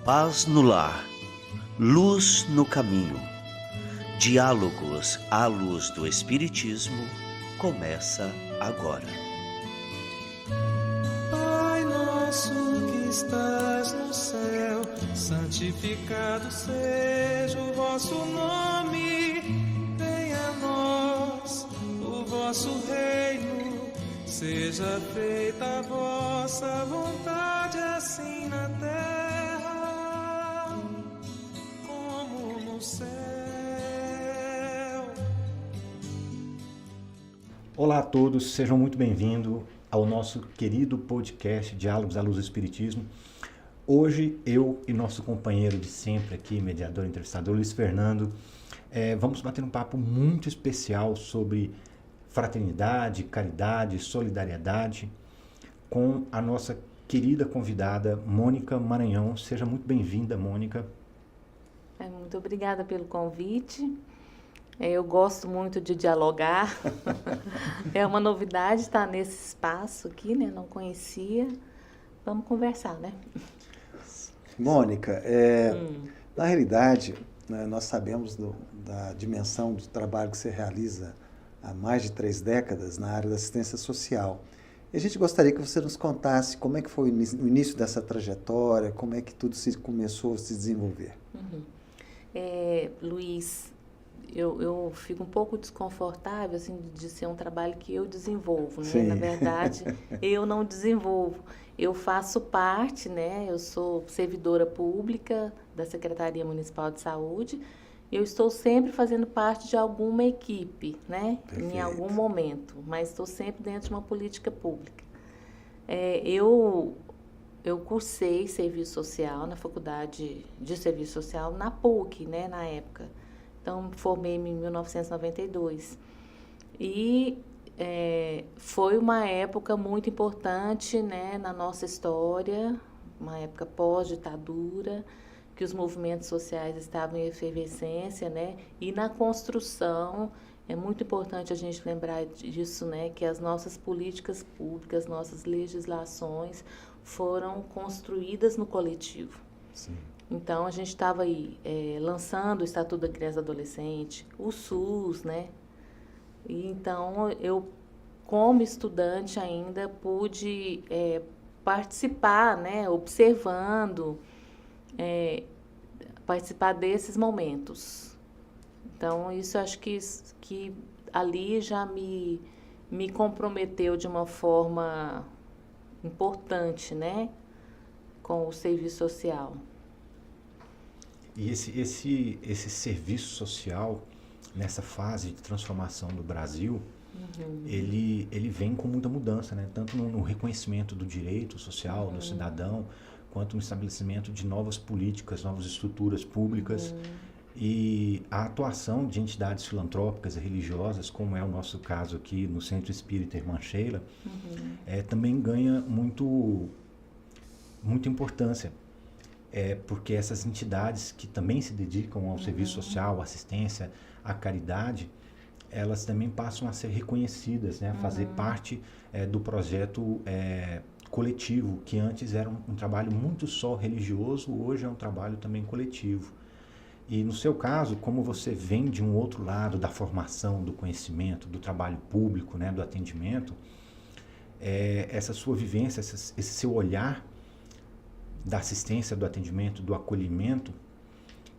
Paz no lar, luz no caminho. Diálogos à luz do Espiritismo começa agora. Pai nosso que estás no céu, santificado seja o vosso nome. Venha a nós o vosso reino, seja feita a vossa vontade, assim na terra como no céu. Olá a todos, sejam muito bem-vindos ao nosso querido podcast Diálogos à Luz do Espiritismo. Hoje, eu e nosso companheiro de sempre aqui, mediador e entrevistador, Luiz Fernando, vamos bater um papo muito especial sobre fraternidade, caridade, solidariedade com a nossa querida convidada, Mônica Maranhão. Seja muito bem-vinda, Mônica. Muito obrigada pelo convite. Eu gosto muito de dialogar. É uma novidade estar nesse espaço aqui, né? Não conhecia. Vamos conversar, né? Mônica, na realidade, né, nós sabemos da dimensão do trabalho que você realiza há mais de 3 décadas na área da assistência social. E a gente gostaria que você nos contasse como é que foi o início dessa trajetória, como é que tudo começou a se desenvolver. Luiz, eu fico um pouco desconfortável assim, de ser um trabalho que eu desenvolvo, né? Sim. Na verdade, eu não desenvolvo. Eu faço parte, né? Eu sou servidora pública da Secretaria Municipal de Saúde. Eu estou sempre fazendo parte de alguma equipe, né? Perfeito. Em algum momento, mas estou sempre dentro de uma política pública. Eu cursei serviço social na Faculdade de Serviço Social, na PUC, né? Na época. Então, formei-me em 1992. E foi uma época muito importante, né, na nossa história, uma época pós-ditadura, que os movimentos sociais estavam em efervescência, né, e na construção, é muito importante a gente lembrar disso, né, que as nossas políticas públicas, nossas legislações foram construídas no coletivo. Sim. Então, a gente estava aí lançando o Estatuto da Criança e Adolescente, o SUS, né? E, então, eu, como estudante ainda, pude participar, né? Observando, participar desses momentos. Então, isso acho que ali já me comprometeu de uma forma importante, né? Com o serviço social. E esse serviço social, nessa fase de transformação do Brasil, ele vem com muita mudança, né? Tanto no reconhecimento do direito social do cidadão, quanto no estabelecimento de novas políticas, novas estruturas públicas. E a atuação de entidades filantrópicas e religiosas, como é o nosso caso aqui no Centro Espírita Irmã Sheila, também ganha muita importância. Porque essas entidades que também se dedicam ao serviço social, à assistência, à caridade, elas também passam a ser reconhecidas, né? A fazer parte do projeto coletivo, que antes era um trabalho muito só religioso, hoje é um trabalho também coletivo. E no seu caso, como você vem de um outro lado da formação, do conhecimento, do trabalho público, né? Do atendimento, essa sua vivência, esse seu olhar da assistência, do atendimento, do acolhimento,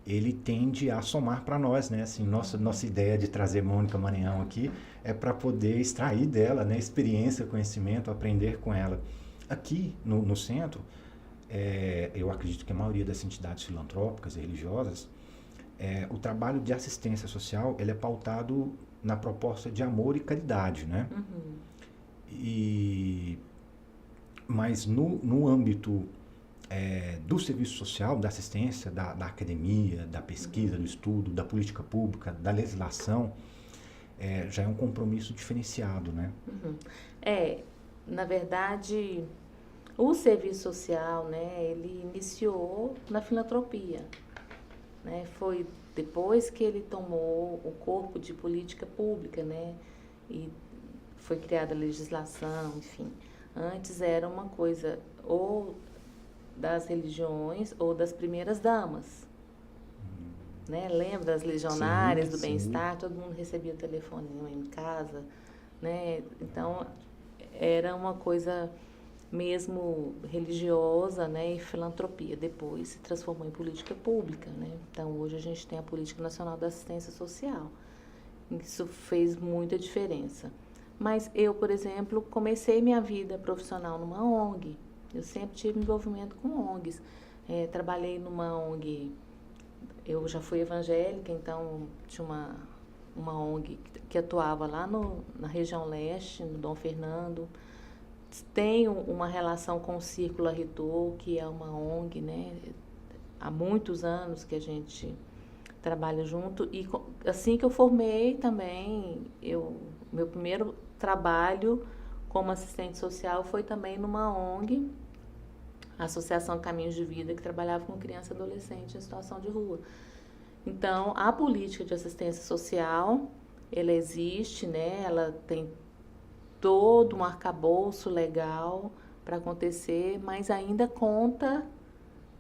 ele tende a somar para nós, né? Assim, nossa ideia de trazer Mônica Maranhão aqui é para poder extrair dela, né? Experiência, conhecimento, aprender com ela. Aqui no centro, eu acredito que a maioria das entidades filantrópicas e religiosas, o trabalho de assistência social, ele é pautado na proposta de amor e caridade, né? Mas no âmbito do serviço social, da assistência, da academia, da pesquisa, do estudo, da política pública, da legislação, já é um compromisso diferenciado, né? Na verdade, o serviço social, né, ele iniciou na filantropia, né? Foi depois que ele tomou o corpo de política pública, né? E foi criada a legislação, enfim. Antes era uma coisa ou das religiões ou das primeiras damas. Né? Lembra das legionárias do bem-estar? Todo mundo recebia o telefoninho em casa. Né? Então, era uma coisa mesmo religiosa, né? E filantropia. Depois se transformou em política pública. Né? Então, hoje a gente tem a Política Nacional da Assistência Social. Isso fez muita diferença. Mas eu, por exemplo, comecei minha vida profissional numa ONG. Eu sempre tive envolvimento com ONGs. Trabalhei numa ONG, eu já fui evangélica, então tinha uma ONG que atuava lá na região leste, no Dom Fernando. Tenho uma relação com o Círculo Arritou, que é uma ONG, né? Há muitos anos que a gente trabalha junto. E assim que eu formei também, meu primeiro trabalho como assistente social foi também numa ONG, Associação Caminhos de Vida, que trabalhava com criança e adolescente em situação de rua. Então, a política de assistência social, ela existe, né? Ela tem todo um arcabouço legal para acontecer, mas ainda conta,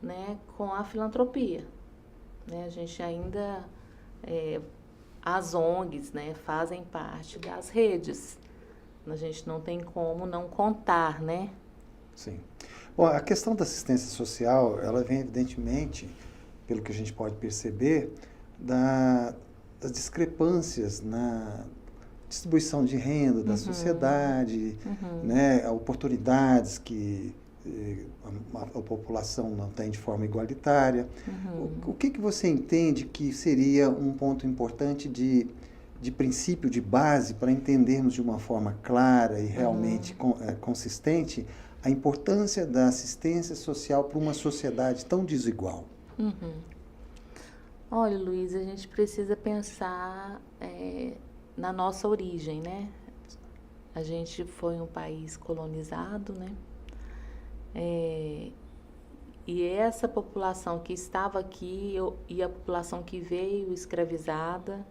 né, com a filantropia. Né? A gente ainda, as ONGs, né, fazem parte das redes. A gente não tem como não contar, né? Sim. Bom, a questão da assistência social, ela vem evidentemente, pelo que a gente pode perceber, das discrepâncias na distribuição de renda da sociedade, né, oportunidades que a população não tem de forma igualitária. O que você entende que seria um ponto importante de princípio, de base, para entendermos de uma forma clara e realmente consistente a importância da assistência social para uma sociedade tão desigual? Olha, Luiz, a gente precisa pensar na nossa origem, né? A gente foi um país colonizado, né? E essa população que estava aqui e a população que veio escravizada,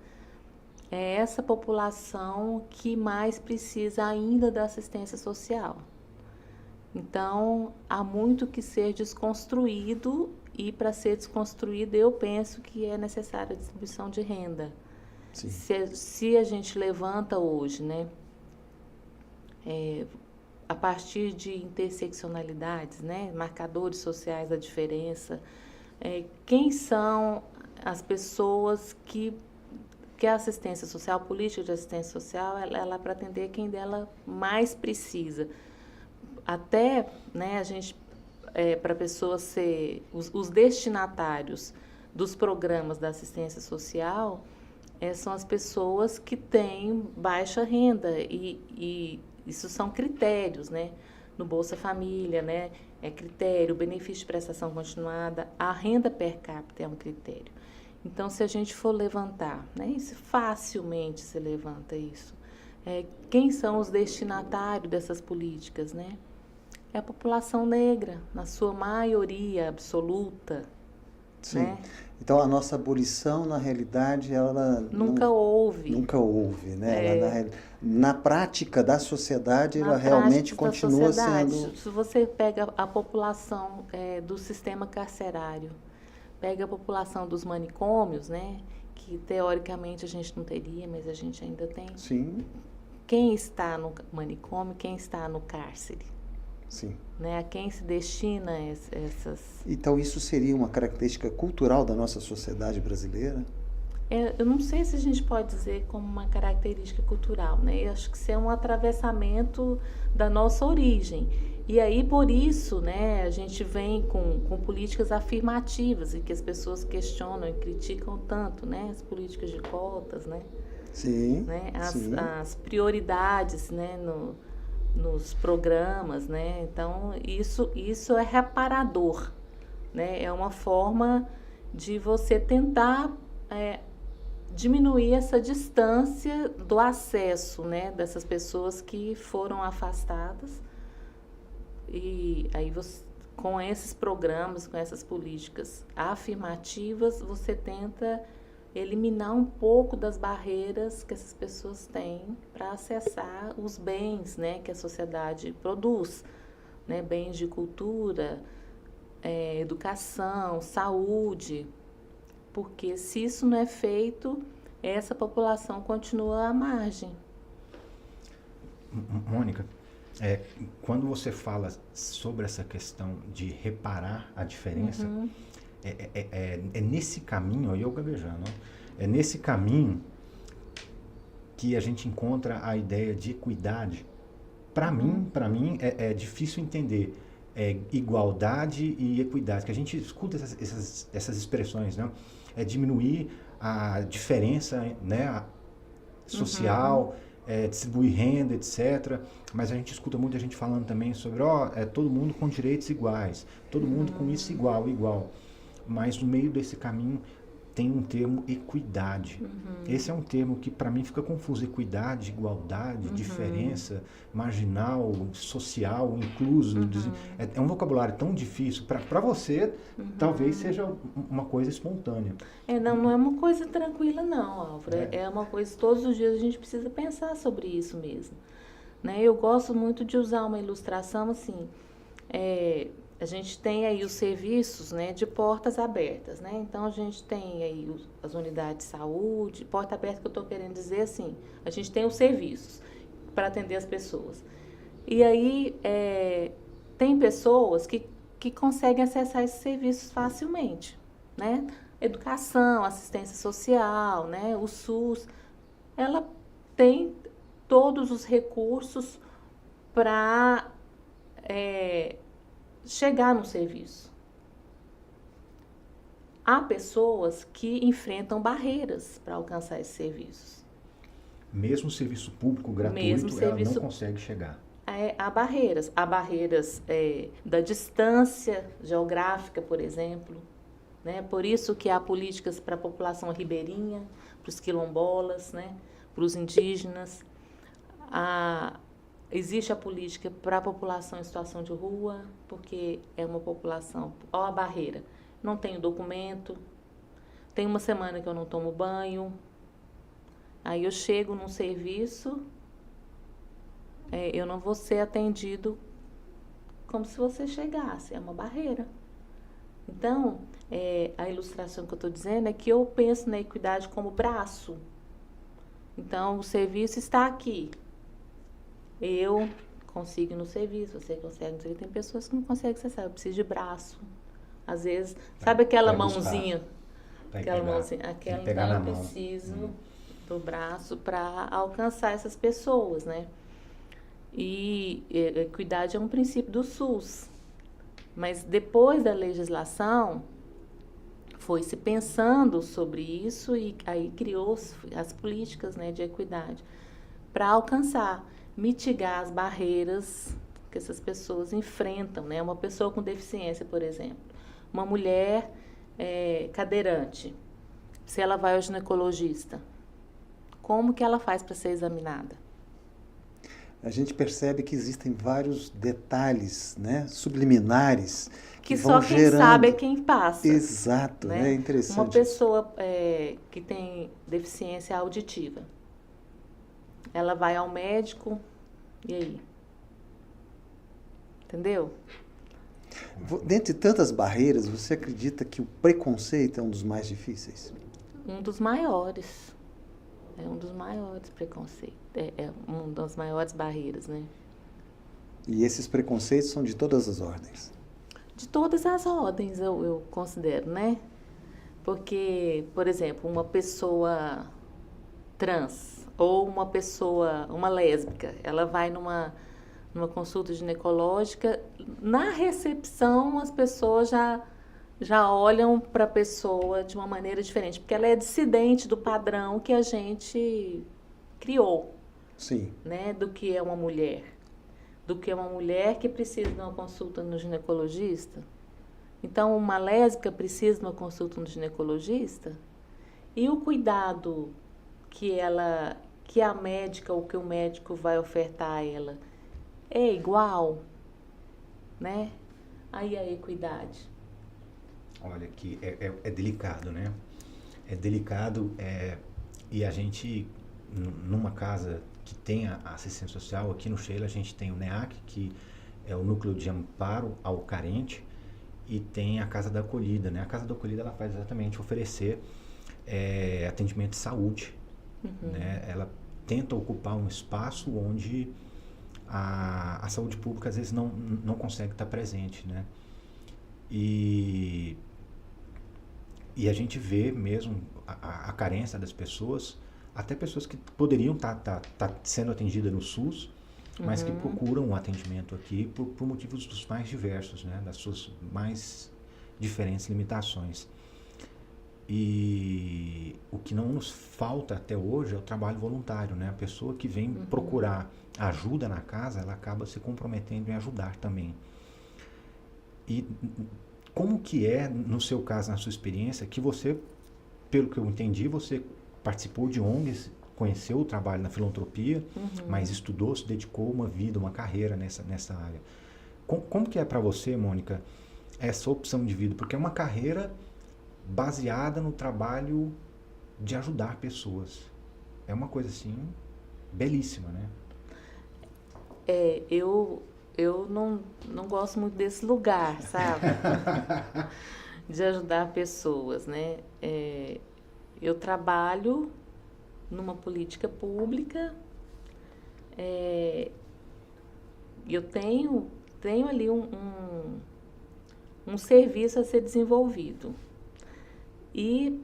é essa população que mais precisa ainda da assistência social. Então, há muito que ser desconstruído e, para ser desconstruído, eu penso que é necessária a distribuição de renda. Sim. Se a gente levanta hoje, né, a partir de interseccionalidades, né, marcadores sociais da diferença, quem são as pessoas que a assistência social, a política de assistência social, ela é para atender quem dela mais precisa. Até, né, a gente, para pessoas ser os destinatários dos programas da assistência social, são as pessoas que têm baixa renda e isso são critérios, né? No Bolsa Família, né? É critério, o benefício de prestação continuada, a renda per capita é um critério. Então, se a gente for levantar, né? Isso facilmente se levanta isso. Quem são os destinatários dessas políticas, né? É a população negra, na sua maioria absoluta. Sim. Né? Então, a nossa abolição, na realidade, ela... Nunca houve. Nunca houve, né? Ela, na prática da sociedade, ela realmente continua sendo... Se você pega a população do sistema carcerário, pega a população dos manicômios, né? Que teoricamente a gente não teria, mas a gente ainda tem. Sim. Quem está no manicômio, quem está no cárcere? Sim. Né? A quem se destina essas... Então, isso seria uma característica cultural da nossa sociedade brasileira? Eu não sei se a gente pode dizer como uma característica cultural, né? Eu acho que isso é um atravessamento da nossa origem. E aí, por isso, né, a gente vem com políticas afirmativas e que as pessoas questionam e criticam tanto, né? As políticas de cotas, né? Sim, Né? sim. As prioridades, né, nos programas, né? Então, isso é reparador, né? É uma forma de você tentar diminuir essa distância do acesso, né, dessas pessoas que foram afastadas. E aí você, com esses programas, com essas políticas afirmativas, você tenta eliminar um pouco das barreiras que essas pessoas têm para acessar os bens, né, que a sociedade produz, né, bens de cultura, educação, saúde, porque se isso não é feito, essa população continua à margem. Mônica, quando você fala sobre essa questão de reparar a diferença, é nesse caminho, olha eu gaguejando, é nesse caminho que a gente encontra a ideia de equidade. Para mim é difícil entender igualdade e equidade, que a gente escuta essas expressões, né? É diminuir a diferença, né, social, distribuir renda, etc. Mas a gente escuta muita gente falando também sobre todo mundo com direitos iguais, todo mundo com isso igual. Mas no meio desse caminho tem um termo equidade. Esse é um termo que para mim fica confuso. Equidade, igualdade, diferença, marginal, social, incluso. É um vocabulário tão difícil. Para você, talvez seja uma coisa espontânea. Não é uma coisa tranquila não, Álvaro. É uma coisa, todos os dias a gente precisa pensar sobre isso mesmo. Né? Eu gosto muito de usar uma ilustração assim, a gente tem aí os serviços, né, de portas abertas, né? Então, a gente tem aí as unidades de saúde, porta aberta que eu estou querendo dizer assim, a gente tem os serviços para atender as pessoas. E aí, tem pessoas que conseguem acessar esses serviços facilmente, né? Educação, assistência social, né? O SUS, ela tem todos os recursos para chegar no serviço. Há pessoas que enfrentam barreiras para alcançar esses serviços. Mesmo o serviço público gratuito, ela não consegue chegar. Há barreiras. Há barreiras da distância geográfica, por exemplo. Né? Por isso que há políticas para a população ribeirinha, para os quilombolas, né? Para os indígenas. Existe a política para a população em situação de rua, porque é uma população... Olha a barreira. Não tenho documento, tem uma semana que eu não tomo banho, aí eu chego num serviço, eu não vou ser atendido como se você chegasse, é uma barreira. Então, a ilustração que eu estou dizendo é que eu penso na equidade como braço. Então, o serviço está aqui. Eu consigo ir no serviço, você consegue no serviço. Tem pessoas que não conseguem acessar, eu preciso de braço. Às vezes, sabe aquela mãozinha? Aquela então eu preciso do braço para alcançar essas pessoas, né? E equidade é um princípio do SUS. Mas depois da legislação, foi se pensando sobre isso e aí criou-se as políticas, né, de equidade para alcançar, mitigar as barreiras que essas pessoas enfrentam, né? Uma pessoa com deficiência, por exemplo, uma mulher cadeirante, se ela vai ao ginecologista, como que ela faz para ser examinada? A gente percebe que existem vários detalhes, né, subliminares que vão só quem gerando... sabe é quem passa. Exato, né? É interessante. Uma pessoa que tem deficiência auditiva, ela vai ao médico, e aí? Entendeu? Dentre tantas barreiras, você acredita que o preconceito é um dos mais difíceis? Um dos maiores. É um dos maiores preconceitos. É uma das maiores barreiras, né? E esses preconceitos são de todas as ordens? De todas as ordens, eu considero, né? Porque, por exemplo, uma pessoa trans ou uma lésbica, ela vai numa consulta ginecológica, na recepção as pessoas já olham para a pessoa de uma maneira diferente, porque ela é dissidente do padrão que a gente criou. Sim. Né, do que é uma mulher. Do que é uma mulher que precisa de uma consulta no ginecologista. Então, uma lésbica precisa de uma consulta no ginecologista, e o cuidado que a médica ou que o médico vai ofertar a ela é igual, né? Aí a equidade. Olha, que é delicado, né? É delicado, e a gente, numa casa que tem a assistência social, aqui no Sheila a gente tem o NEAC, que é o Núcleo de Amparo ao Carente, e tem a Casa da Acolhida, né? A Casa da Acolhida, ela faz exatamente oferecer atendimento de saúde, né? Ela tenta ocupar um espaço onde a saúde pública às vezes não consegue estar presente, né? E a gente vê mesmo a carência das pessoas, até pessoas que poderiam estar sendo atendidas no SUS, mas que procuram um atendimento aqui por motivos dos mais diversos, né? Das suas mais diferentes limitações. E o que não nos falta até hoje é o trabalho voluntário, né? A pessoa que vem procurar ajuda na casa, ela acaba se comprometendo em ajudar também. E como que é, no seu caso, na sua experiência, que você, pelo que eu entendi, você participou de ONGs, conheceu o trabalho na filantropia, mas estudou, se dedicou uma vida, uma carreira nessa área. Como que é para você, Mônica, essa opção de vida? Porque é uma carreira baseada no trabalho de ajudar pessoas. É uma coisa, assim, belíssima, né? Eu não gosto muito desse lugar, sabe? De ajudar pessoas, né? Eu trabalho numa política pública, eu tenho ali um serviço a ser desenvolvido. E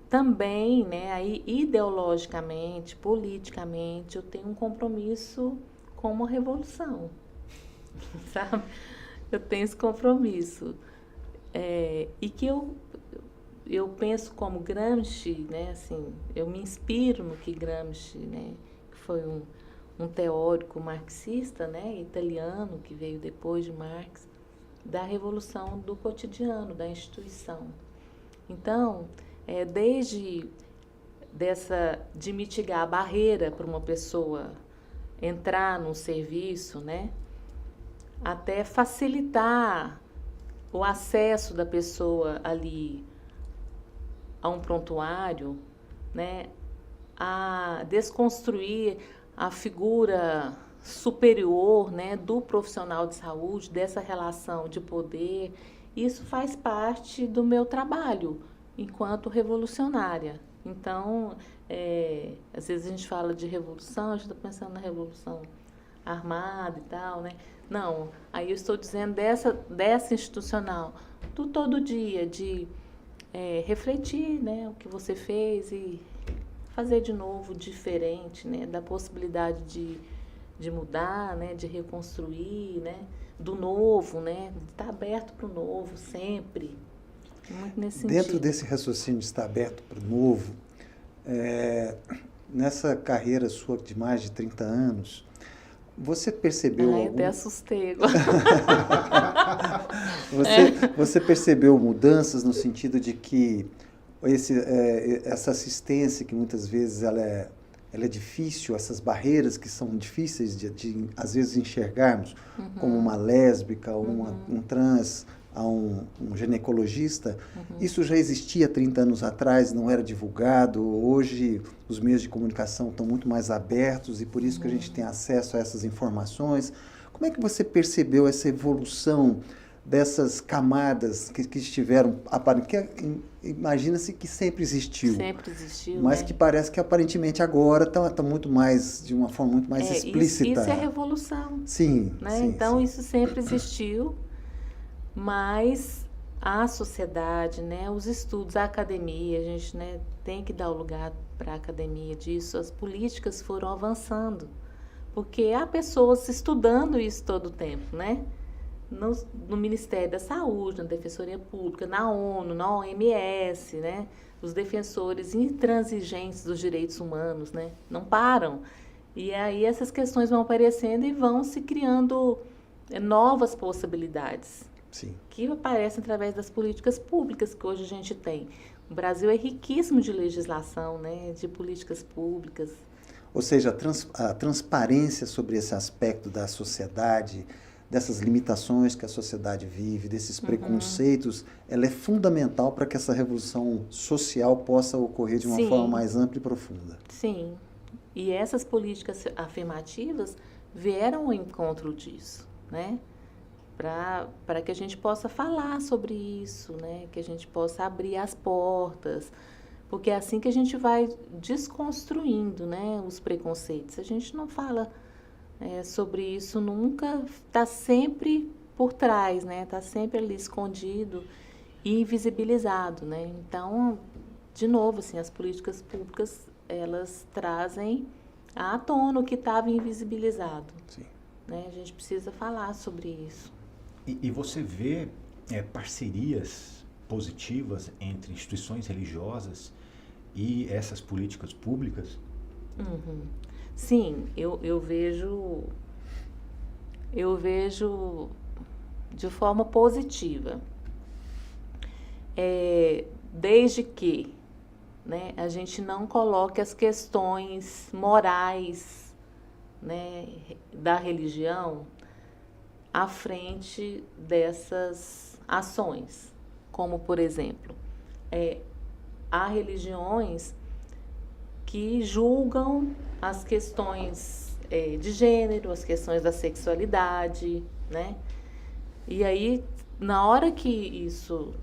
também, né, aí, ideologicamente, politicamente, eu tenho um compromisso com uma revolução, sabe? Eu tenho esse compromisso. E que eu penso como Gramsci, né, assim, eu me inspiro no que Gramsci, né, que foi um teórico marxista, né, italiano, que veio depois de Marx, da revolução do cotidiano, da instituição. Então, desde de mitigar a barreira para uma pessoa entrar num serviço, né, até facilitar o acesso da pessoa ali a um prontuário, né, a desconstruir a figura superior, né, do profissional de saúde, dessa relação de poder. Isso faz parte do meu trabalho enquanto revolucionária. Então, às vezes a gente fala de revolução, a gente está pensando na revolução armada e tal, né? Não, aí eu estou dizendo dessa institucional, do todo dia, de refletir, né, o que você fez e fazer de novo diferente, né, da possibilidade de mudar, né, de reconstruir, né, do novo, né, de estar aberto para o novo sempre, muito nesse sentido. Dentro desse raciocínio de estar aberto para o novo, nessa carreira sua de mais de 30 anos, você percebeu eu até assustei agora. Você percebeu mudanças no sentido de que essa assistência que muitas vezes ela é difícil, essas barreiras que são difíceis de às vezes enxergarmos, como uma lésbica, um trans, um ginecologista, isso já existia 30 anos atrás, não era divulgado. Hoje os meios de comunicação estão muito mais abertos e por isso que a gente tem acesso a essas informações. Como é que você percebeu essa evolução dessas camadas que estiveram, imagina-se que sempre existiu. Sempre existiu, mas né? que parece que aparentemente agora está muito mais, de uma forma muito mais explícita. Isso é revolução. Sim, né? Sim. Então, sim. isso sempre existiu, mas a sociedade, né, os estudos, a academia, a gente, né, tem que dar o lugar para a academia disso, as políticas foram avançando, porque há pessoas estudando isso todo o tempo, né? No Ministério da Saúde, na Defensoria Pública, na ONU, na OMS, né? Os defensores intransigentes dos direitos humanos, né? Não param. E aí essas questões vão aparecendo e vão se criando novas possibilidades. Sim. Que aparecem através das políticas públicas que hoje a gente tem. O Brasil é riquíssimo de legislação, né? De políticas públicas. Ou seja, a transparência sobre esse aspecto da sociedade, dessas limitações que a sociedade vive, desses preconceitos, ela é fundamental para que essa revolução social possa ocorrer de uma forma mais ampla e profunda. Sim. E essas políticas afirmativas vieram ao encontro disso, né? para que a gente possa falar sobre isso, né? Que a gente possa abrir as portas, porque é assim que a gente vai desconstruindo, né, os preconceitos. A gente não fala sobre isso nunca, está sempre por trás, né? Está sempre ali escondido e invisibilizado, né? Então, de novo, assim, as políticas públicas, elas trazem à tona o que estava invisibilizado. Sim. Né? A gente precisa falar sobre isso. E você vê parcerias positivas entre instituições religiosas e essas políticas públicas? Uhum. Sim, eu vejo de forma positiva. Desde que, né, a gente não coloque as questões morais, né, da religião à frente dessas ações. Como, por exemplo, há religiões que julgam as questões de gênero, as questões da sexualidade, né? E aí, na hora que isso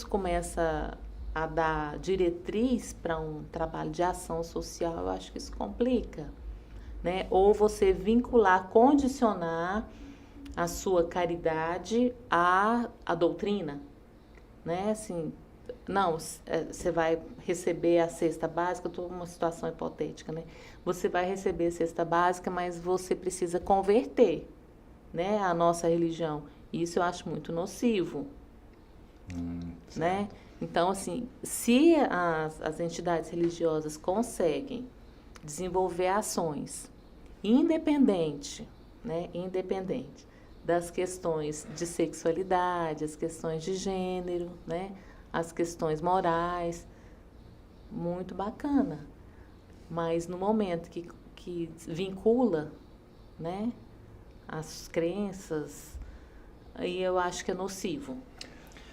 começa a dar diretriz para um trabalho de ação social, eu acho que isso complica, né? Ou você vincular, condicionar a sua caridade à doutrina, né? Assim, não, você vai receber a cesta básica, eu estou numa situação hipotética, né? Você vai receber a cesta básica, mas você precisa converter, né, a nossa religião. Isso eu acho muito nocivo, né? Então, assim, se as entidades religiosas conseguem desenvolver ações independente das questões de sexualidade, as questões de gênero, né, as questões morais, muito bacana. Mas no momento que vincula, né, as crenças, aí eu acho que é nocivo.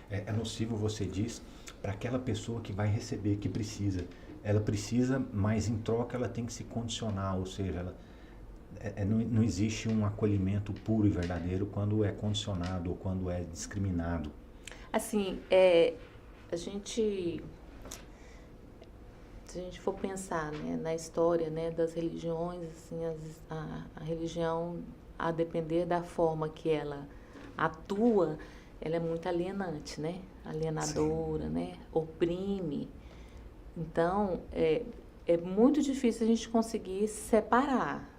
É nocivo, você diz, para aquela pessoa que vai receber, que precisa. Ela precisa, mas em troca ela tem que se condicionar, ou seja, não existe um acolhimento puro e verdadeiro quando é condicionado ou quando é discriminado. Assim, se a gente for pensar, né, na história, né, das religiões, assim, a religião, a depender da forma que ela atua, ela é muito alienante, né? Alienadora, né? Oprime. Então, é muito difícil a gente conseguir separar,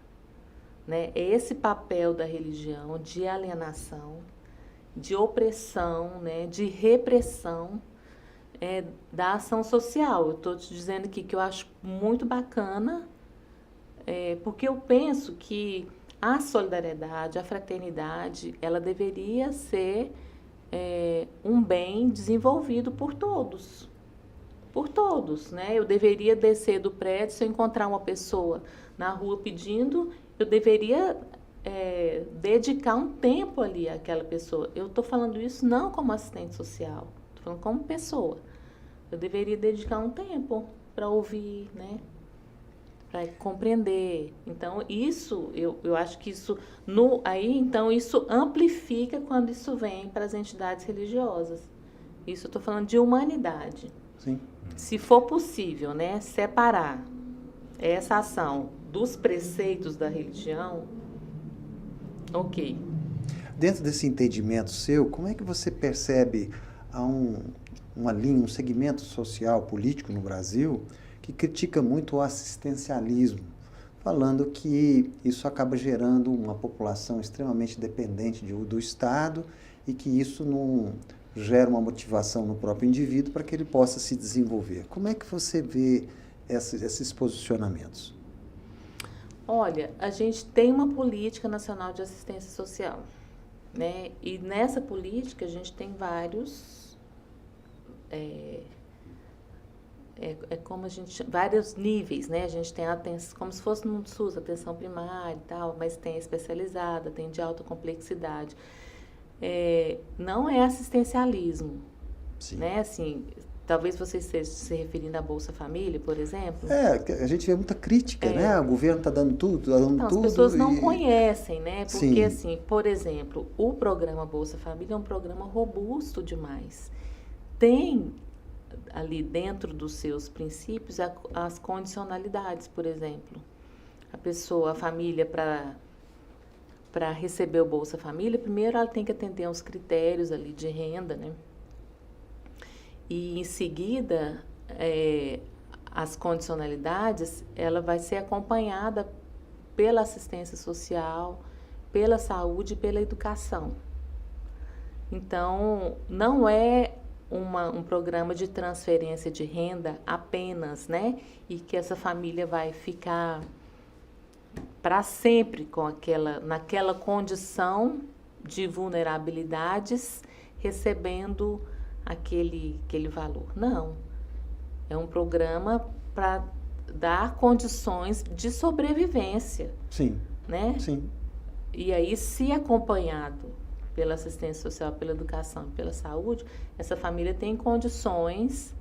né, esse papel da religião de alienação, de opressão, né, de repressão da ação social. Eu estou te dizendo aqui que eu acho muito bacana, porque eu penso que a solidariedade, a fraternidade, ela deveria ser um bem desenvolvido por todos. Por todos, né? Eu deveria descer do prédio, se eu encontrar uma pessoa na rua pedindo, eu deveria dedicar um tempo ali àquela pessoa. Eu estou falando isso não como assistente social, estou falando como pessoa. Eu deveria dedicar um tempo para ouvir, né? Para compreender. Então, isso, eu acho que isso, então, isso amplifica quando isso vem para as entidades religiosas. Isso eu estou falando de humanidade. Sim. Se for possível, né, separar essa ação dos preceitos da religião, ok. Dentro desse entendimento seu, como é que você percebe uma linha, um segmento social, político no Brasil que critica muito o assistencialismo, falando que isso acaba gerando uma população extremamente dependente do Estado e que isso não gera uma motivação no próprio indivíduo para que ele possa se desenvolver. Como é que você vê esses posicionamentos? Olha, a gente tem uma política nacional de assistência social, né? E nessa política a gente tem vários como a gente vários níveis, né? A gente tem atenção, como se fosse no SUS, atenção primária e tal, mas tem especializada, tem de alta complexidade. Não é assistencialismo, Sim. né? Assim, talvez você esteja se referindo à Bolsa Família, por exemplo. A gente vê muita crítica, né? O governo está dando tudo, está dando Então, tudo. as pessoas não conhecem, né? Porque, Sim. assim, por exemplo, o programa Bolsa Família é um programa robusto demais. Tem ali dentro dos seus princípios as condicionalidades, por exemplo. A família, para receber o Bolsa Família, primeiro ela tem que atender aos critérios ali de renda, né? E em seguida, as condicionalidades, ela vai ser acompanhada pela assistência social, pela saúde e pela educação. Então, não é um programa de transferência de renda apenas, né? E que essa família vai ficar para sempre naquela condição de vulnerabilidades, recebendo aquele valor. Não. É um programa para dar condições de sobrevivência. Sim. Né? Sim. E aí, se acompanhado pela assistência social, pela educação, pela saúde, essa família tem condições,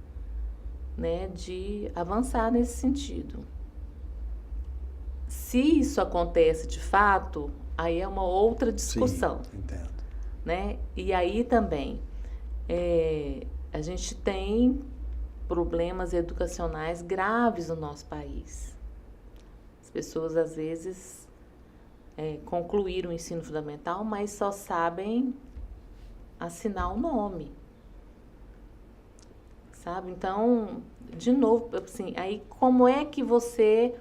né, de avançar nesse sentido. Se isso acontece de fato, aí é uma outra discussão. Sim, entendo. Né? E aí também, a gente tem problemas educacionais graves no nosso país. As pessoas, às vezes, concluíram o ensino fundamental, mas só sabem assinar o nome. Sabe? Então, de novo, assim, aí como é que você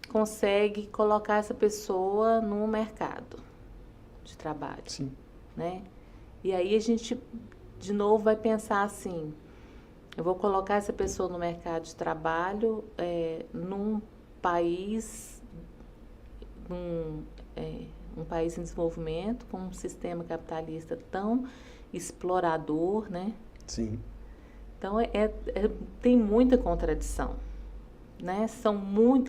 consegue colocar essa pessoa no mercado de trabalho? Sim. Né? E aí a gente, de novo, vai pensar assim, eu vou colocar essa pessoa no mercado de trabalho num país, um país em desenvolvimento, com um sistema capitalista tão explorador, né? Sim. Então, tem muita contradição, né?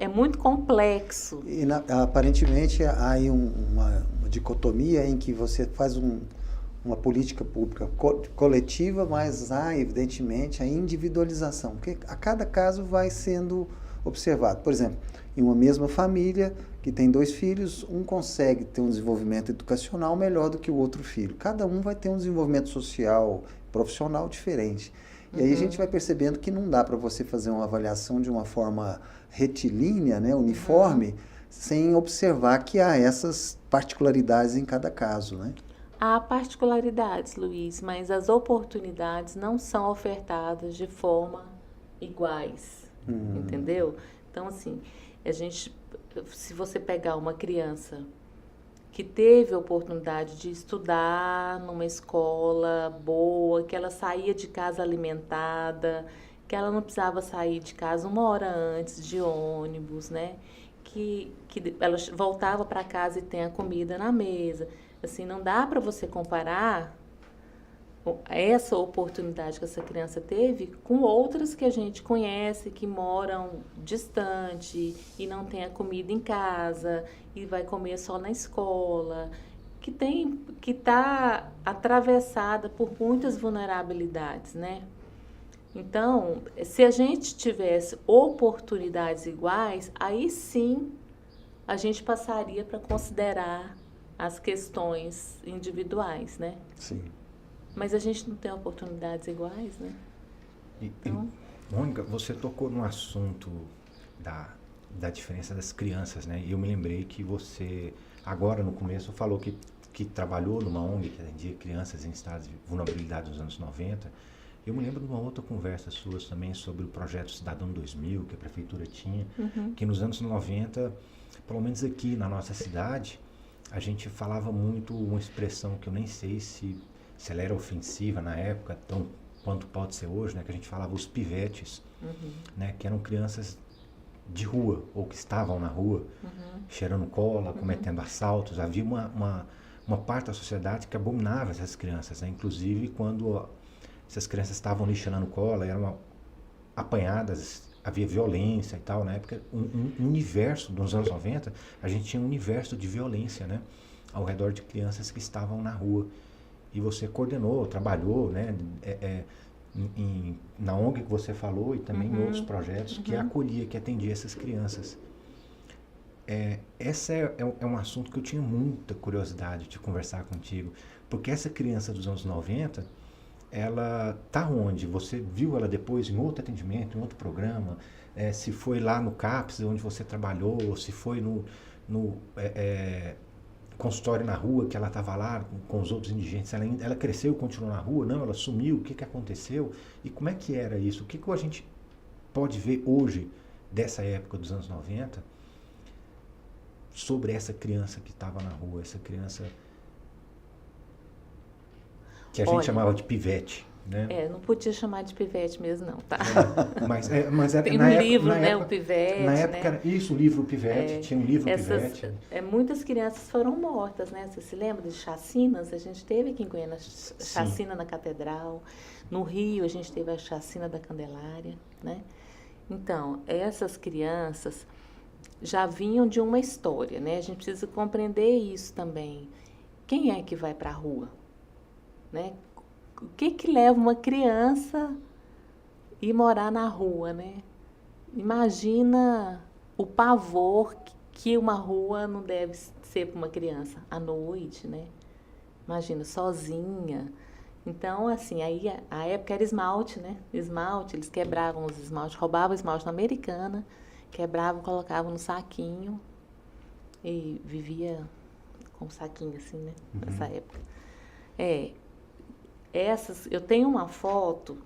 É muito complexo. E aparentemente há aí uma dicotomia em que você faz uma política pública coletiva, mas há, evidentemente, a individualização, porque a cada caso vai sendo observado. Por exemplo, em uma mesma família que tem 2 filhos, um consegue ter um desenvolvimento educacional melhor do que o outro filho. Cada um vai ter um desenvolvimento social, profissional diferente. E aí a gente vai percebendo que não dá para você fazer uma avaliação de uma forma retilínea, né, uniforme, sem observar que há essas particularidades em cada caso, né? Há particularidades, Luiz, mas as oportunidades não são ofertadas de forma iguais, entendeu? Então, assim, se você pegar uma criança que teve a oportunidade de estudar numa escola boa, que ela saía de casa alimentada, que ela não precisava sair de casa 1 hora antes de ônibus, né? Que ela voltava para casa e tem a comida na mesa. Assim, não dá para você comparar essa oportunidade que essa criança teve com outras que a gente conhece, que moram distante e não tem a comida em casa e vai comer só na escola, que está atravessada por muitas vulnerabilidades, né? Então, se a gente tivesse oportunidades iguais, aí sim a gente passaria para considerar as questões individuais, né? Sim. Mas a gente não tem oportunidades iguais, né? Então... Mônica, você tocou no assunto da diferença das crianças, né? E eu me lembrei que você, agora no começo, falou que trabalhou numa ONG que atendia crianças em estados de vulnerabilidade nos anos 90. Eu me lembro de uma outra conversa sua também sobre o projeto Cidadão 2000, que a prefeitura tinha, que nos anos 90, pelo menos aqui na nossa cidade, a gente falava muito uma expressão que eu nem sei se ela era ofensiva na época, tão quanto pode ser hoje, né? Que a gente falava os pivetes, né? Que eram crianças de rua, ou que estavam na rua, cheirando cola, cometendo assaltos. Havia uma parte da sociedade que abominava essas crianças, né? Inclusive quando essas crianças estavam ali cheirando cola, eram apanhadas, havia violência e tal. Na época, um universo, nos anos 90, a gente tinha um universo de violência, né? Ao redor de crianças que estavam na rua. E você coordenou, trabalhou, né? na ONG que você falou e também em outros projetos que acolhia, que atendia essas crianças. Esse é um assunto que eu tinha muita curiosidade de conversar contigo, porque essa criança dos anos 90, ela tá onde? Você viu ela depois em outro atendimento, em outro programa? Se foi lá no CAPS, onde você trabalhou, ou se foi no consultório na rua, que ela estava lá com os outros indigentes, ela cresceu e continuou na rua? Não, ela sumiu, o que aconteceu? E como é que era isso? O que a gente pode ver hoje, dessa época dos anos 90, sobre essa criança que estava na rua, essa criança que a gente chamava de pivete, né? Não podia chamar de pivete mesmo, não, tá? Mas tem na um época, livro, na né, época, o pivete, na época né? era isso, o livro Pivete, tinha um livro Pivete. Muitas crianças foram mortas, né? Você se lembra de chacinas? A gente teve aqui em Goiânia a chacina na Catedral, no Rio a gente teve a chacina da Candelária, né? Então, essas crianças já vinham de uma história, né? A gente precisa compreender isso também. Quem é que vai para a rua, né? O que leva uma criança a ir morar na rua, né? Imagina o pavor que uma rua não deve ser para uma criança à noite, né? Imagina, sozinha. Então, assim, aí a época era esmalte, né? Esmalte, eles quebravam os esmaltes, roubavam esmalte na Americana, quebravam, colocavam no saquinho e vivia com um saquinho assim, né? Nessa época. Eu tenho uma foto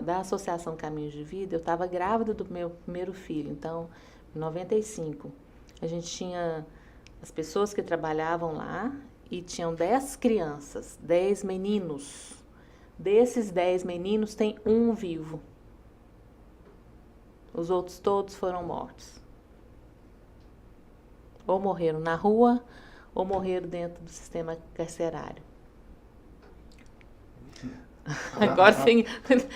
da Associação Caminhos de Vida. Eu estava grávida do meu primeiro filho, então, em 95. A gente tinha as pessoas que trabalhavam lá e tinham 10 crianças, 10 meninos. Desses 10 meninos, tem um vivo. Os outros todos foram mortos. Ou morreram na rua, ou morreram dentro do sistema carcerário. Agora sim.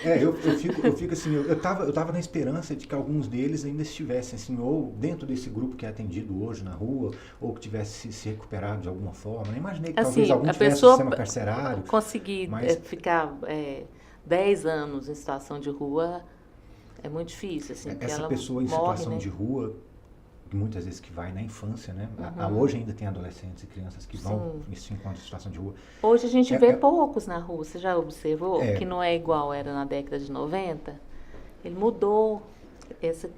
Eu fico assim, eu tava na esperança de que alguns deles ainda estivessem assim, ou dentro desse grupo que é atendido hoje na rua, ou que tivesse se recuperado de alguma forma. Eu imaginei que assim, talvez algum tivesse no sistema carcerário. Conseguir ficar 10 anos em situação de rua é muito difícil. Assim, essa pessoa em situação de rua, muitas vezes que vai na infância, né? Hoje ainda tem adolescentes e crianças que vão e se encontram em situação de rua. Hoje a gente vê poucos na rua. Você já observou que não é igual era na década de 90? Ele mudou, essa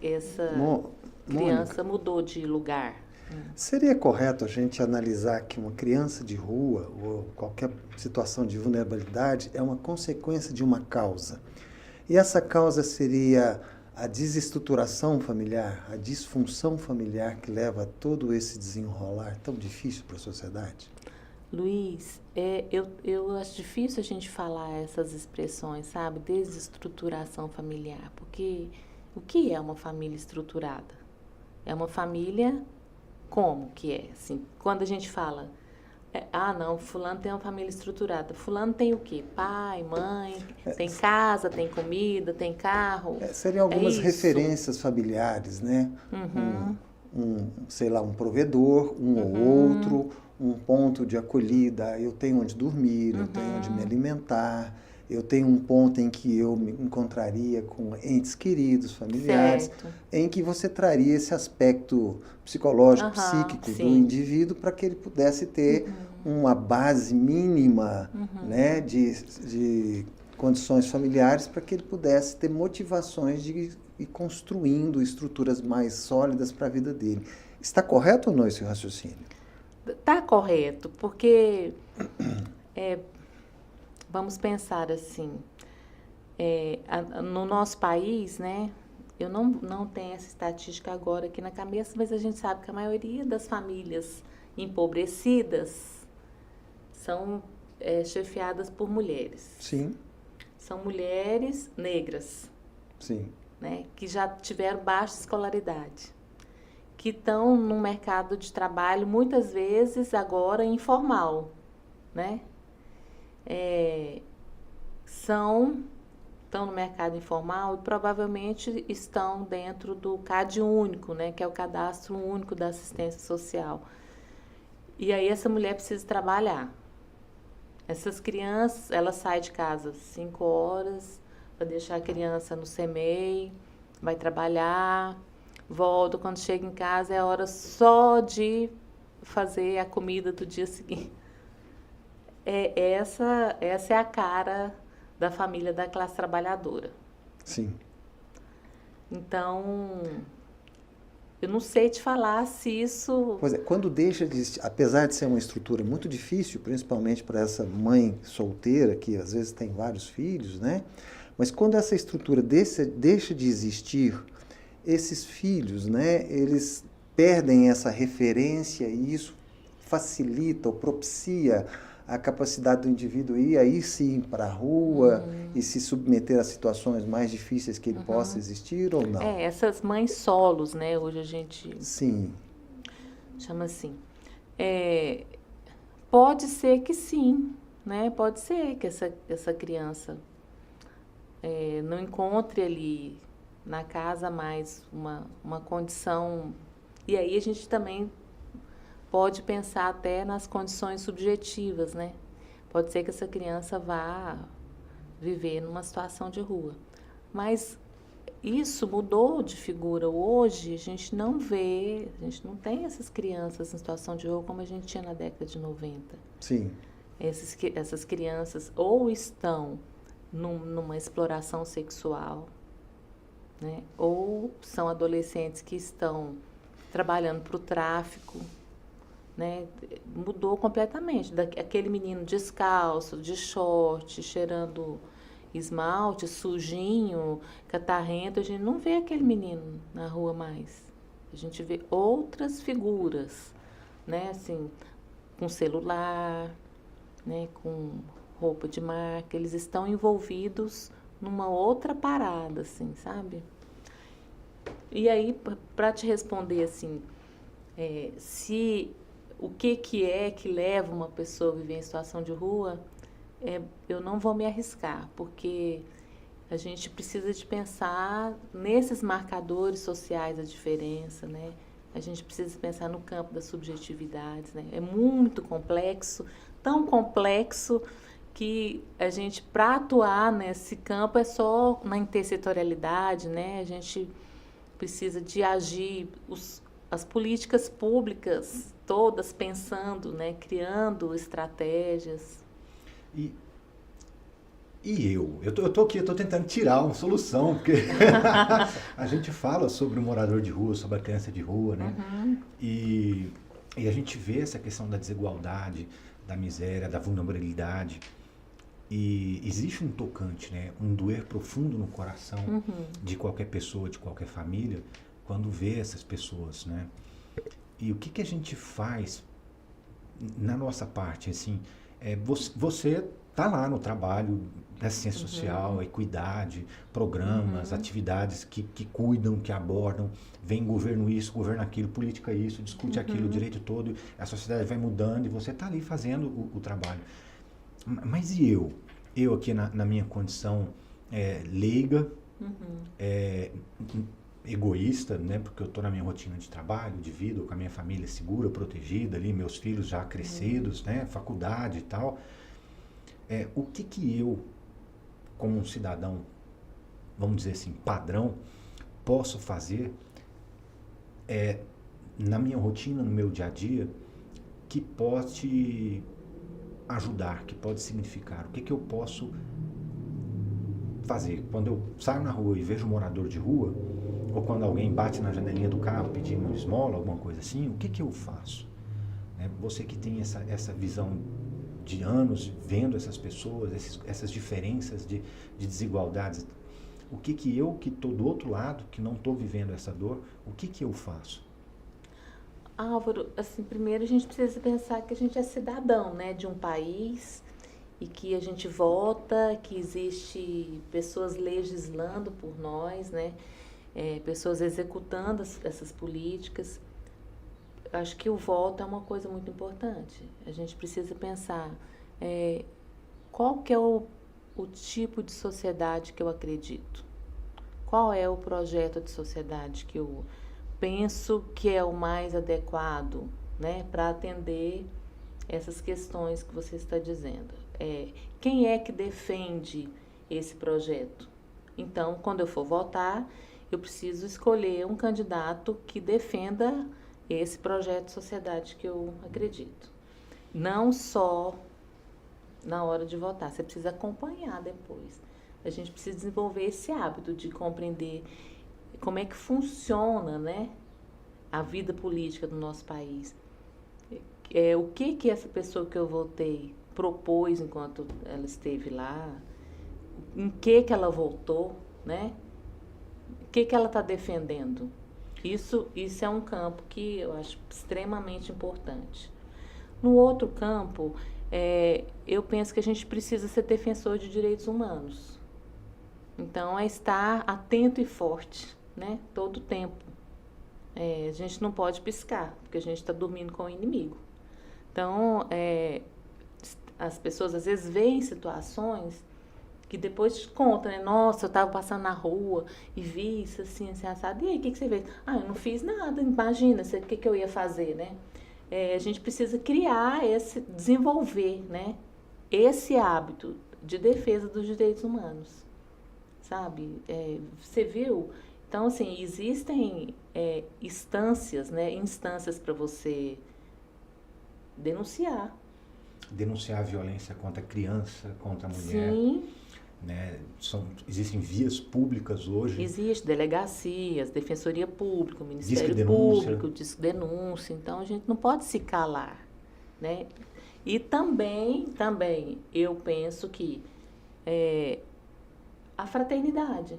criança mudou de lugar. Seria correto a gente analisar que uma criança de rua ou qualquer situação de vulnerabilidade é uma consequência de uma causa. E essa causa seria a desestruturação familiar, a disfunção familiar que leva a todo esse desenrolar tão difícil para a sociedade? Luiz, eu acho difícil a gente falar essas expressões, sabe? Desestruturação familiar, porque o que é uma família estruturada? É uma família como que é? Assim, quando a gente fala, não, fulano tem uma família estruturada. Fulano tem o quê? Pai, mãe, tem casa, tem comida, tem carro. Seriam algumas referências familiares, né? Sei lá, um provedor, ou outro, um ponto de acolhida. Eu tenho onde dormir, eu tenho onde me alimentar, eu tenho um ponto em que eu me encontraria com entes queridos, familiares, em que você traria esse aspecto psicológico, psíquico do indivíduo para que ele pudesse ter uma base mínima, né, de condições familiares para que ele pudesse ter motivações de ir construindo estruturas mais sólidas para a vida dele. Está correto ou não esse raciocínio? Está correto, porque vamos pensar assim, no nosso país, né? Eu não tenho essa estatística agora aqui na cabeça, mas a gente sabe que a maioria das famílias empobrecidas são chefiadas por mulheres. Sim. São mulheres negras. Sim. Né? Que já tiveram baixa escolaridade. Que estão no mercado de trabalho, muitas vezes, agora informal. Né? Estão no mercado informal e provavelmente estão dentro do CAD único, né, que é o Cadastro Único da Assistência Social. E aí essa mulher precisa trabalhar. Essas crianças, elas saem de casa às 5 horas para deixar a criança no CMEI, vai trabalhar, volta, quando chega em casa é hora só de fazer a comida do dia seguinte. Essa é a cara da família da classe trabalhadora. Sim. Então, eu não sei te falar se isso... Pois é, quando deixa de existir, apesar de ser uma estrutura muito difícil, principalmente para essa mãe solteira, que às vezes tem vários filhos, né? Mas quando essa estrutura deixa de existir, esses filhos, né, eles perdem essa referência e isso facilita ou propicia a capacidade do indivíduo ir aí sim para a rua e se submeter a situações mais difíceis que ele possa existir ou não? Essas mães solos, né? Hoje a gente Sim. chama assim. Pode ser que sim, né? Pode ser que essa criança não encontre ali na casa mais uma condição. E aí a gente também pode pensar até nas condições subjetivas, né? Pode ser que essa criança vá viver numa situação de rua. Mas isso mudou de figura. Hoje a gente não tem essas crianças em situação de rua como a gente tinha na década de 90. Sim. Essas crianças ou estão numa exploração sexual, né? Ou são adolescentes que estão trabalhando para o tráfico, né? Mudou completamente. Aquele menino descalço, de short, cheirando esmalte, sujinho, catarrento, a gente não vê aquele menino na rua mais. A gente vê outras figuras, né? Assim, com celular, né? Com roupa de marca. Eles estão envolvidos numa outra parada, assim, sabe? E aí, para te responder assim, se o que é que leva uma pessoa a viver em situação de rua, eu não vou me arriscar, porque a gente precisa de pensar nesses marcadores sociais da diferença, né? A gente precisa pensar no campo das subjetividades, né? É muito complexo, tão complexo que a gente, para atuar nesse campo, é só na intersetorialidade, né? A gente precisa de agir as políticas públicas todas pensando, né, criando estratégias. E eu tô aqui, eu tô tentando tirar uma solução, porque a gente fala sobre o morador de rua, sobre a criança de rua, né? E a gente vê essa questão da desigualdade, da miséria, da vulnerabilidade. E existe um tocante, né? Um doer profundo no coração de qualquer pessoa, de qualquer família, quando vê essas pessoas, né? E o que a gente faz na nossa parte, assim, você tá lá no trabalho da assistência social, equidade, programas, atividades que cuidam, que abordam, vem governo isso, governo aquilo, política isso, discute aquilo, o direito todo, a sociedade vai mudando e você tá ali fazendo o trabalho. Mas e eu? Eu aqui na minha condição leiga, egoísta, né? Porque eu estou na minha rotina de trabalho, de vida, com a minha família segura, protegida ali, meus filhos já crescidos, né? Faculdade e tal. O que eu, como um cidadão, vamos dizer assim, padrão, posso fazer na minha rotina, no meu dia a dia, que pode ajudar, que pode significar? O que eu posso fazer? Quando eu saio na rua e vejo um morador de rua, ou quando alguém bate na janelinha do carro pedindo uma esmola, alguma coisa assim, o que eu faço? Você que tem essa visão de anos, vendo essas pessoas, essas diferenças de desigualdades, o que eu que estou do outro lado, que não estou vivendo essa dor, o que eu faço? Álvaro, assim, primeiro a gente precisa pensar que a gente é cidadão, né, de um país e que a gente vota, que existe pessoas legislando por nós, né, pessoas executando essas políticas. Acho que o voto é uma coisa muito importante. A gente precisa pensar qual que é o tipo de sociedade que eu acredito. Qual é o projeto de sociedade que eu penso que é o mais adequado, né, para atender essas questões que você está dizendo. quem é que defende esse projeto. Então, quando eu for votar, eu preciso escolher um candidato que defenda esse projeto de sociedade que eu acredito. Não só na hora de votar, você precisa acompanhar depois. A gente precisa desenvolver esse hábito de compreender como é que funciona, né, a vida política do nosso país. O que essa pessoa que eu votei propôs enquanto ela esteve lá, em que ela votou, né? O que ela está defendendo. Isso é um campo que eu acho extremamente importante. No outro campo, eu penso que a gente precisa ser defensor de direitos humanos. Então, é estar atento e forte, né? Todo o tempo. A gente não pode piscar, porque a gente está dormindo com o inimigo. Então, as pessoas às vezes veem situações que depois contam, né? Nossa, eu estava passando na rua e vi isso assim, assado. E aí, o que você fez? Ah, eu não fiz nada, imagina, o que eu ia fazer, né? A gente precisa desenvolver, né? Esse hábito de defesa dos direitos humanos, sabe? Você viu? Então, assim, existem instâncias, né? Instâncias para você denunciar. Denunciar a violência contra a criança, contra a mulher. Sim. Né? Existem vias públicas hoje. Existe delegacias, defensoria pública, Ministério Disque Público, disque denúncia. Então, a gente não pode se calar, né? E também eu penso que a fraternidade,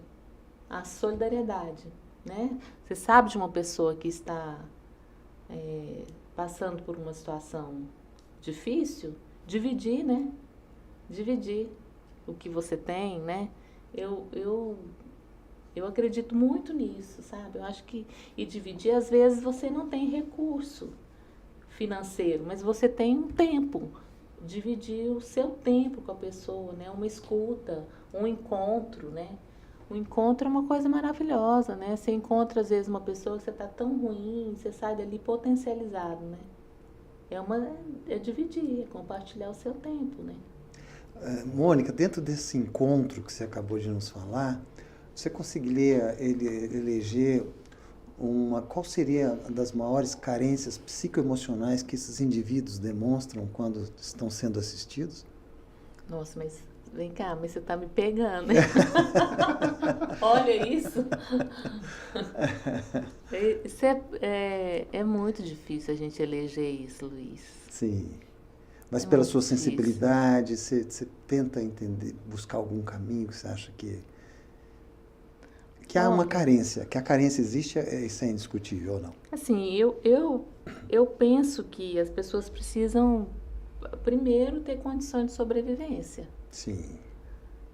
a solidariedade, né? Você sabe de uma pessoa que está passando por uma situação difícil, dividir, né? Dividir o que você tem, né? Eu acredito muito nisso, sabe? Eu acho que dividir, às vezes você não tem recurso financeiro, mas você tem um tempo. Dividir o seu tempo com a pessoa, né? Uma escuta, um encontro, né? O encontro é uma coisa maravilhosa, né? Você encontra, às vezes, uma pessoa que você está tão ruim, você sai dali potencializado, né? É dividir, é compartilhar o seu tempo, né? Mônica, dentro desse encontro que você acabou de nos falar, você conseguiria eleger qual seria uma das maiores carências psicoemocionais que esses indivíduos demonstram quando estão sendo assistidos? Nossa, mas vem cá, mas você está me pegando, hein? Olha isso. Isso é muito difícil a gente eleger isso, Luiz. Sim. Mas pela sua sensibilidade, você tenta entender, buscar algum caminho que você acha que há uma carência, que a carência existe, isso é indiscutível ou não? Assim, eu penso que as pessoas precisam, primeiro, ter condições de sobrevivência. Sim.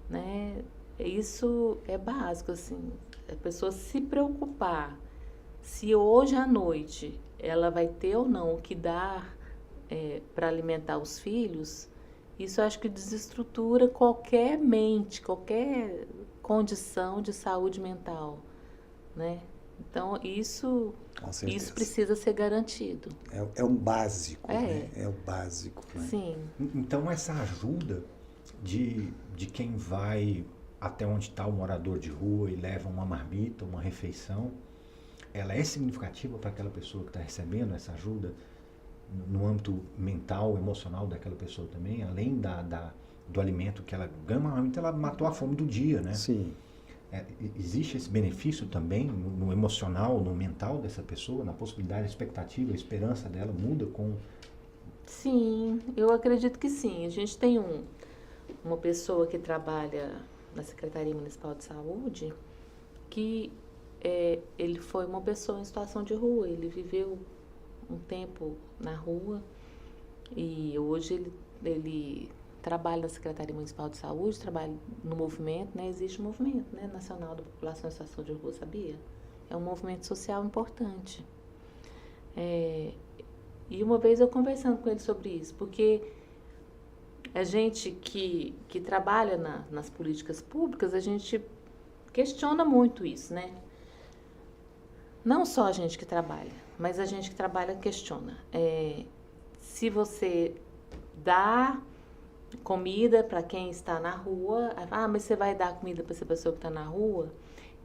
Né? Isso é básico, assim. A pessoa se preocupar se hoje à noite ela vai ter ou não o que dar para alimentar os filhos, isso eu acho que desestrutura qualquer mente, qualquer condição de saúde mental, né? Então, isso precisa ser garantido. É um básico, né? É o básico, né? Sim. Então, essa ajuda de quem vai até onde está o morador de rua e leva uma marmita, uma refeição, ela é significativa para aquela pessoa que está recebendo essa ajuda no âmbito mental, emocional daquela pessoa também, além do alimento que ela ganha, uma marmita, ela matou a fome do dia, né? Sim. Existe esse benefício também no emocional, no mental dessa pessoa, na possibilidade, a expectativa, a esperança dela muda com... Sim, eu acredito que sim. A gente tem uma pessoa que trabalha na Secretaria Municipal de Saúde que ele foi uma pessoa em situação de rua, ele viveu um tempo na rua e hoje ele trabalha na Secretaria Municipal de Saúde, trabalha no movimento, né? Existe um movimento, né, nacional da população em situação de rua, sabia? É um movimento social importante. E uma vez eu conversando com ele sobre isso, porque a gente que trabalha nas políticas públicas, a gente questiona muito isso, né? Não só a gente que trabalha, mas a gente que trabalha questiona. Se você dá comida para quem está na rua. Ah, mas você vai dar comida para essa pessoa que está na rua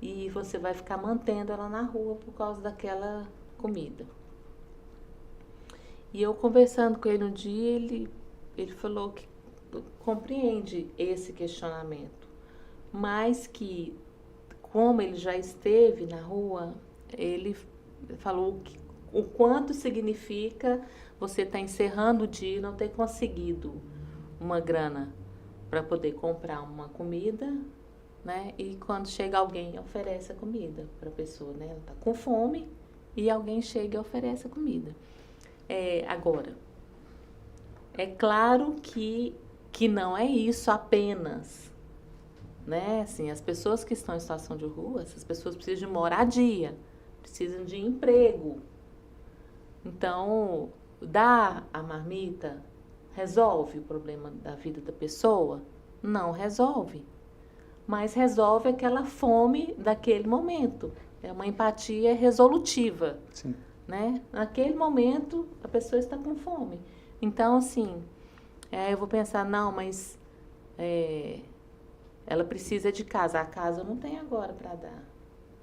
e você vai ficar mantendo ela na rua por causa daquela comida. E eu conversando com ele um dia, ele falou que compreende esse questionamento, mas que como ele já esteve na rua, ele falou que, o quanto significa você estar encerrando o dia e não ter conseguido uma grana para poder comprar uma comida, né? E quando chega alguém, oferece a comida para a pessoa, né? Ela está com fome e alguém chega e oferece a comida. Agora, é claro que não é isso apenas, né? Assim, as pessoas que estão em situação de rua, essas pessoas precisam de moradia, precisam de emprego. Então, dar a marmita resolve o problema da vida da pessoa? Não resolve. Mas resolve aquela fome daquele momento. É uma empatia resolutiva. Sim. Né? Naquele momento, a pessoa está com fome. Então, assim, eu vou pensar, não, mas ela precisa de casa. A casa eu não tenho agora para dar.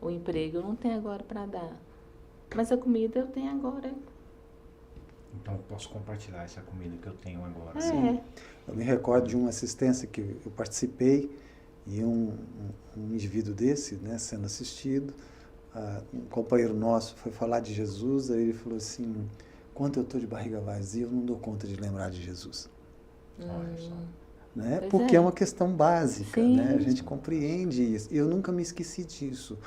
O emprego eu não tenho agora para dar. Mas a comida eu tenho agora. Então, eu posso compartilhar essa comida que eu tenho agora. Eu me recordo de uma assistência que eu participei e um indivíduo desse, né, sendo assistido, um companheiro nosso foi falar de Jesus, aí ele falou assim, quando eu estou de barriga vazia, eu não dou conta de lembrar de Jesus. Olha só. Né? Porque é uma questão básica, Sim. né? A gente compreende isso. Eu nunca me esqueci disso.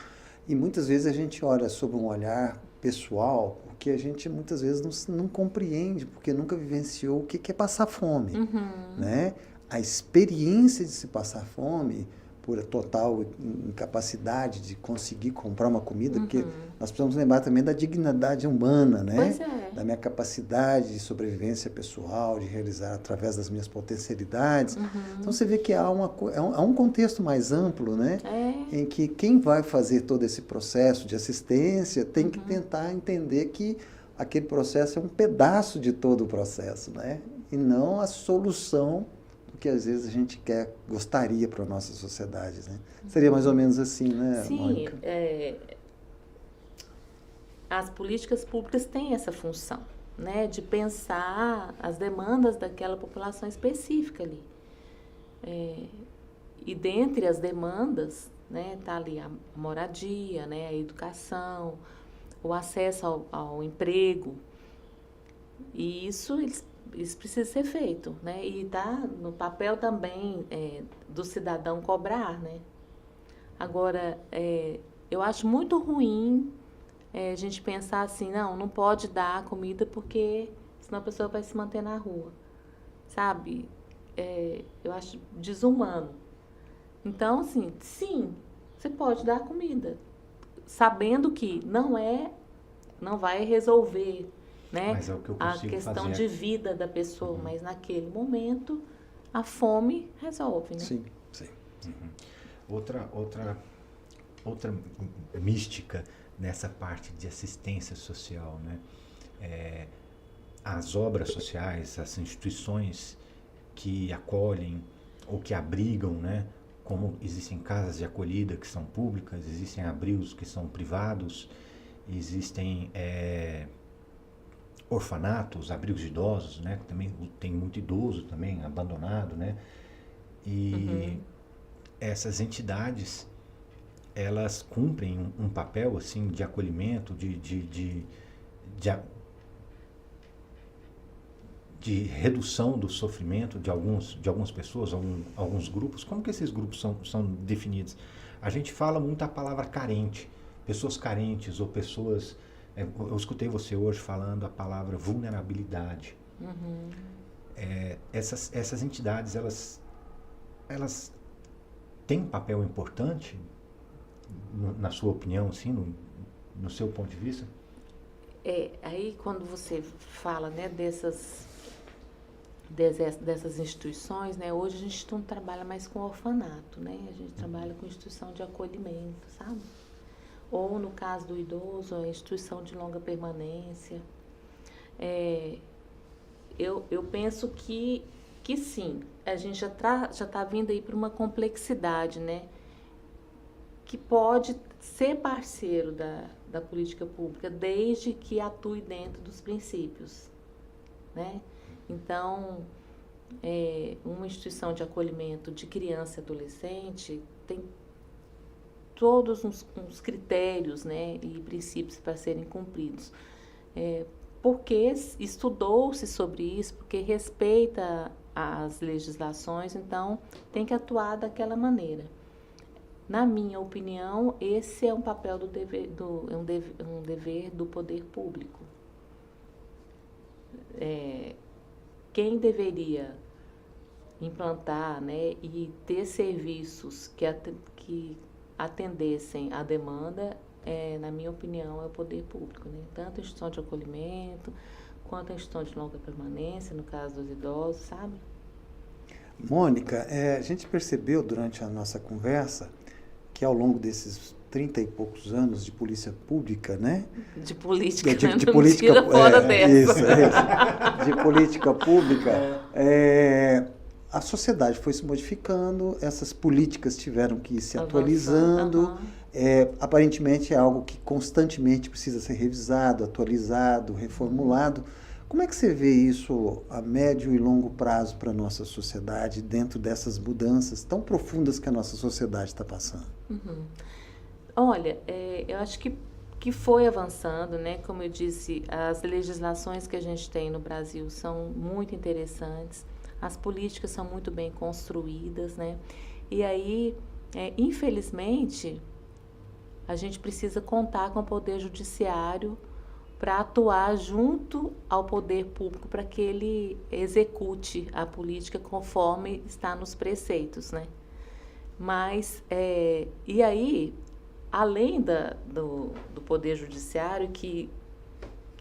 E muitas vezes a gente olha sob um olhar pessoal, porque a gente muitas vezes não compreende, porque nunca vivenciou o que é passar fome. Né? A experiência de se passar fome, por total incapacidade de conseguir comprar uma comida, porque nós precisamos lembrar também da dignidade humana, né? Pois é. Da minha capacidade de sobrevivência pessoal, de realizar através das minhas potencialidades. Então você vê que há um contexto mais amplo, né? Em que quem vai fazer todo esse processo de assistência tem que tentar entender que aquele processo é um pedaço de todo o processo, né? E não a solução que às vezes a gente gostaria para a nossa sociedade, né? Seria mais ou menos assim, né, Sim, Mônica? As políticas públicas têm essa função, né, de pensar as demandas daquela população específica ali. E dentre as demandas, né, tá ali a moradia, né, a educação, o acesso ao emprego. E isso isso precisa ser feito, né? E está no papel também do cidadão cobrar, né? Agora, eu acho muito ruim a gente pensar assim, não pode dar comida porque senão a pessoa vai se manter na rua, sabe? Eu acho desumano. Então, assim, sim, você pode dar comida, sabendo que não vai resolver, né? Mas é o que eu a consigo questão fazer. de vida da pessoa, mas naquele momento a fome resolve, né? Sim, sim. Outra mística nessa parte de assistência social, né? As obras sociais, as instituições que acolhem ou que abrigam, né? Como existem casas de acolhida que são públicas, existem abrigos que são privados, existem orfanatos, abrigos de idosos, né? Também tem muito idoso também abandonado, né? E essas entidades, elas cumprem um papel assim de acolhimento, de redução do sofrimento de algumas pessoas, alguns grupos. Como que esses grupos são definidos? A gente fala muito a palavra carente, pessoas carentes ou pessoas... Eu escutei você hoje falando a palavra vulnerabilidade. Essas entidades, elas têm um papel importante, na sua opinião, assim, no seu ponto de vista? Aí quando você fala, né, dessas instituições, né, hoje a gente não trabalha mais com orfanato, né, a gente trabalha com instituição de acolhimento, sabe? Ou no caso do idoso, a instituição de longa permanência. Eu penso que que sim, a gente já tá vindo aí para uma complexidade, né? Que pode ser parceiro da política pública, desde que atue dentro dos princípios, né? Então, uma instituição de acolhimento de criança e adolescente tem todos uns critérios, né, e princípios para serem cumpridos. Porque estudou-se sobre isso, porque respeita as legislações, então tem que atuar daquela maneira. Na minha opinião, esse é um papel um dever do poder público. Quem deveria implantar, né, e ter serviços que atendessem à demanda, na minha opinião, é o poder público, né? Tanto a instituição de acolhimento, quanto a instituição de longa permanência, no caso dos idosos, sabe? Mônica, a gente percebeu durante a nossa conversa que ao longo desses 30 e poucos anos de polícia pública, né? De política, de não política, tira fora dessa. Isso, de política pública, a sociedade foi se modificando, essas políticas tiveram que ir se atualizando. Aparentemente é algo que constantemente precisa ser revisado, atualizado, reformulado. Como é que você vê isso a médio e longo prazo para a nossa sociedade, dentro dessas mudanças tão profundas que a nossa sociedade está passando? Olha, eu acho que foi avançando, né? Como eu disse, as legislações que a gente tem no Brasil são muito interessantes, as políticas são muito bem construídas, né? E aí, infelizmente, a gente precisa contar com o Poder Judiciário para atuar junto ao poder público para que ele execute a política conforme está nos preceitos, né? Mas, e aí, além do Poder Judiciário que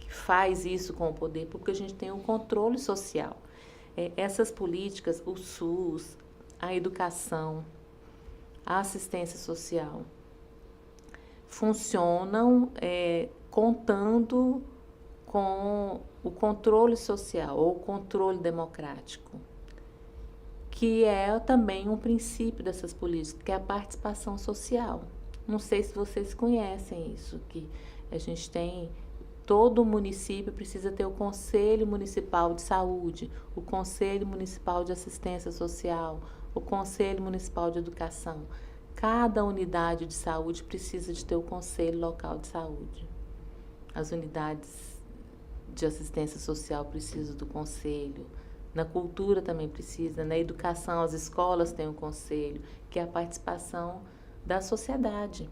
faz isso com o poder público, a gente tem o controle social. Essas políticas, o SUS, a educação, a assistência social, funcionam contando com o controle social ou controle democrático, que é também um princípio dessas políticas, que é a participação social. Não sei se vocês conhecem isso, que a gente tem, todo município precisa ter o Conselho Municipal de Saúde, o Conselho Municipal de Assistência Social, o Conselho Municipal de Educação. Cada unidade de saúde precisa de ter o Conselho Local de Saúde. As unidades de assistência social precisam do conselho. Na cultura também precisa, na educação, as escolas têm um conselho, que é a participação da sociedade,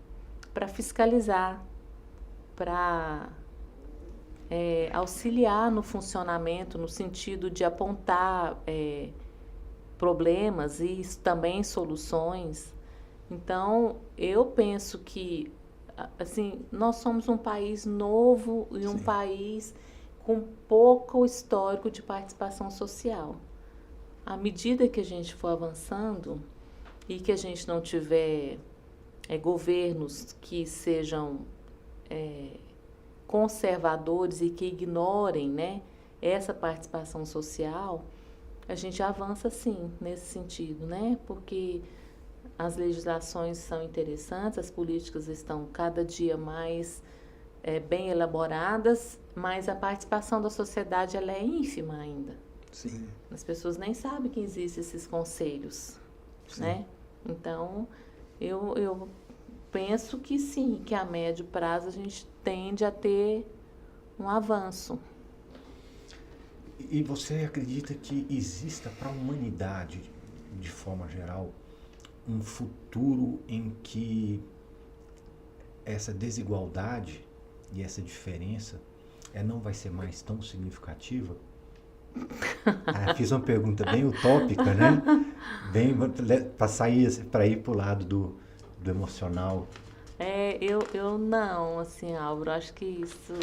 para fiscalizar, para auxiliar no funcionamento, no sentido de apontar problemas e também soluções. Então, eu penso que, assim, nós somos um país novo e um país com pouco histórico de participação social. À medida que a gente for avançando e que a gente não tiver governos que sejam conservadores e que ignorem, né, essa participação social, a gente avança sim nesse sentido, né? Porque as legislações são interessantes, as políticas estão cada dia mais bem elaboradas, mas a participação da sociedade ela é ínfima ainda. Sim. As pessoas nem sabem que existem esses conselhos, né? Então, eu penso que sim, que a médio prazo a gente tende a ter um avanço. E você acredita que exista para a humanidade, de forma geral, um futuro em que essa desigualdade e essa diferença não vai ser mais tão significativa? Fiz uma pergunta bem utópica, né? Bem para ir para o lado do emocional. Eu não, assim, Álvaro, acho que isso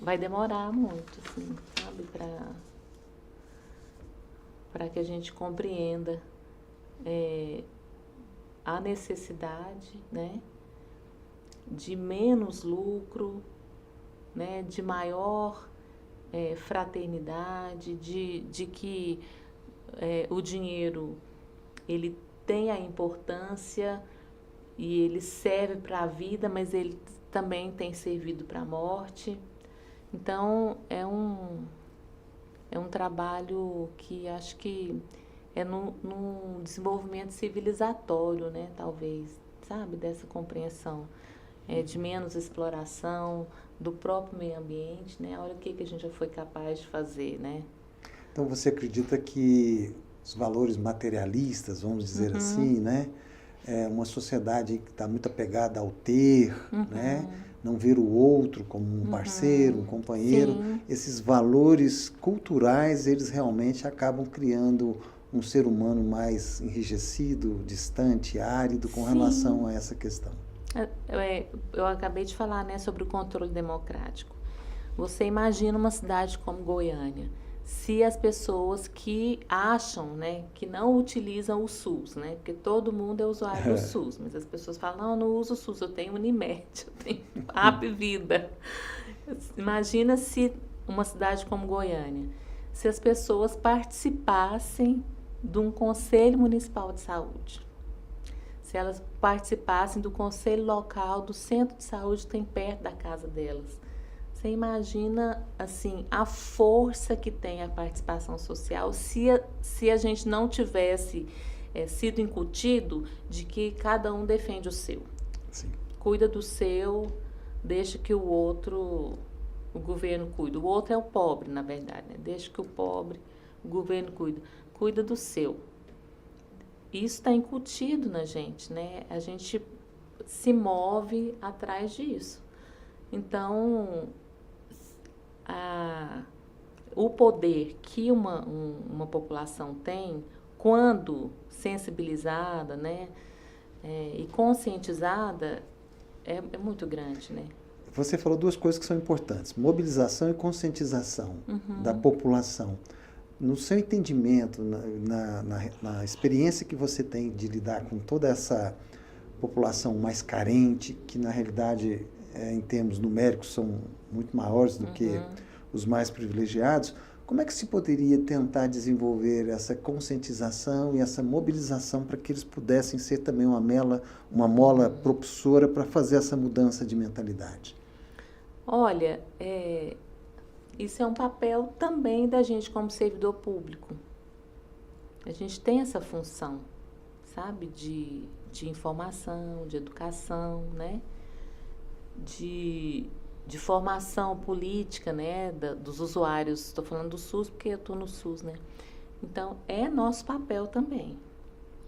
vai demorar muito, assim, sabe, para que a gente compreenda a necessidade, né, de menos lucro, né, de maior fraternidade, de que o dinheiro, ele tem a importância e ele serve para a vida, mas ele também tem servido para a morte. Então, é um trabalho que acho que é no desenvolvimento civilizatório, né, talvez, sabe, dessa compreensão de menos exploração do próprio meio ambiente, né? Olha o que a gente já foi capaz de fazer, né? Então, você acredita que os valores materialistas, vamos dizer assim, né? Uma sociedade que está muito apegada ao ter, né? Não ver o outro como um parceiro, um companheiro. Sim. Esses valores culturais, eles realmente acabam criando um ser humano mais enrijecido, distante, árido com relação a essa questão. Eu acabei de falar, né, sobre o controle democrático. Você imagina uma cidade como Goiânia, se as pessoas que acham, né, que não utilizam o SUS, né, porque todo mundo é usuário do SUS, mas as pessoas falam, não, eu não uso o SUS, eu tenho Unimed, eu tenho Apvida. Imagina se uma cidade como Goiânia, se as pessoas participassem de um Conselho Municipal de Saúde, se elas participassem do Conselho Local do Centro de Saúde que tem perto da casa delas. Você imagina, assim, a força que tem a participação social se a gente não tivesse sido incutido de que cada um defende o seu. Sim. Cuida do seu, deixa que o governo cuida. O outro é o pobre, na verdade, né? Deixa que o governo cuida do seu. Isso está incutido na gente, né? A gente se move atrás disso. Então, o poder que uma população tem, quando sensibilizada, né, e conscientizada, é muito grande, né? Você falou duas coisas que são importantes: mobilização e conscientização da população. No seu entendimento, na experiência que você tem de lidar com toda essa população mais carente, que na realidade, em termos numéricos, são muito maiores do que os mais privilegiados, como é que se poderia tentar desenvolver essa conscientização e essa mobilização para que eles pudessem ser também uma mola propulsora para fazer essa mudança de mentalidade? Olha, isso é um papel também da gente como servidor público. A gente tem essa função, sabe, de informação, de educação, né? De formação política, né, dos usuários. Estou falando do SUS porque eu estou no SUS, né? Então, é nosso papel também.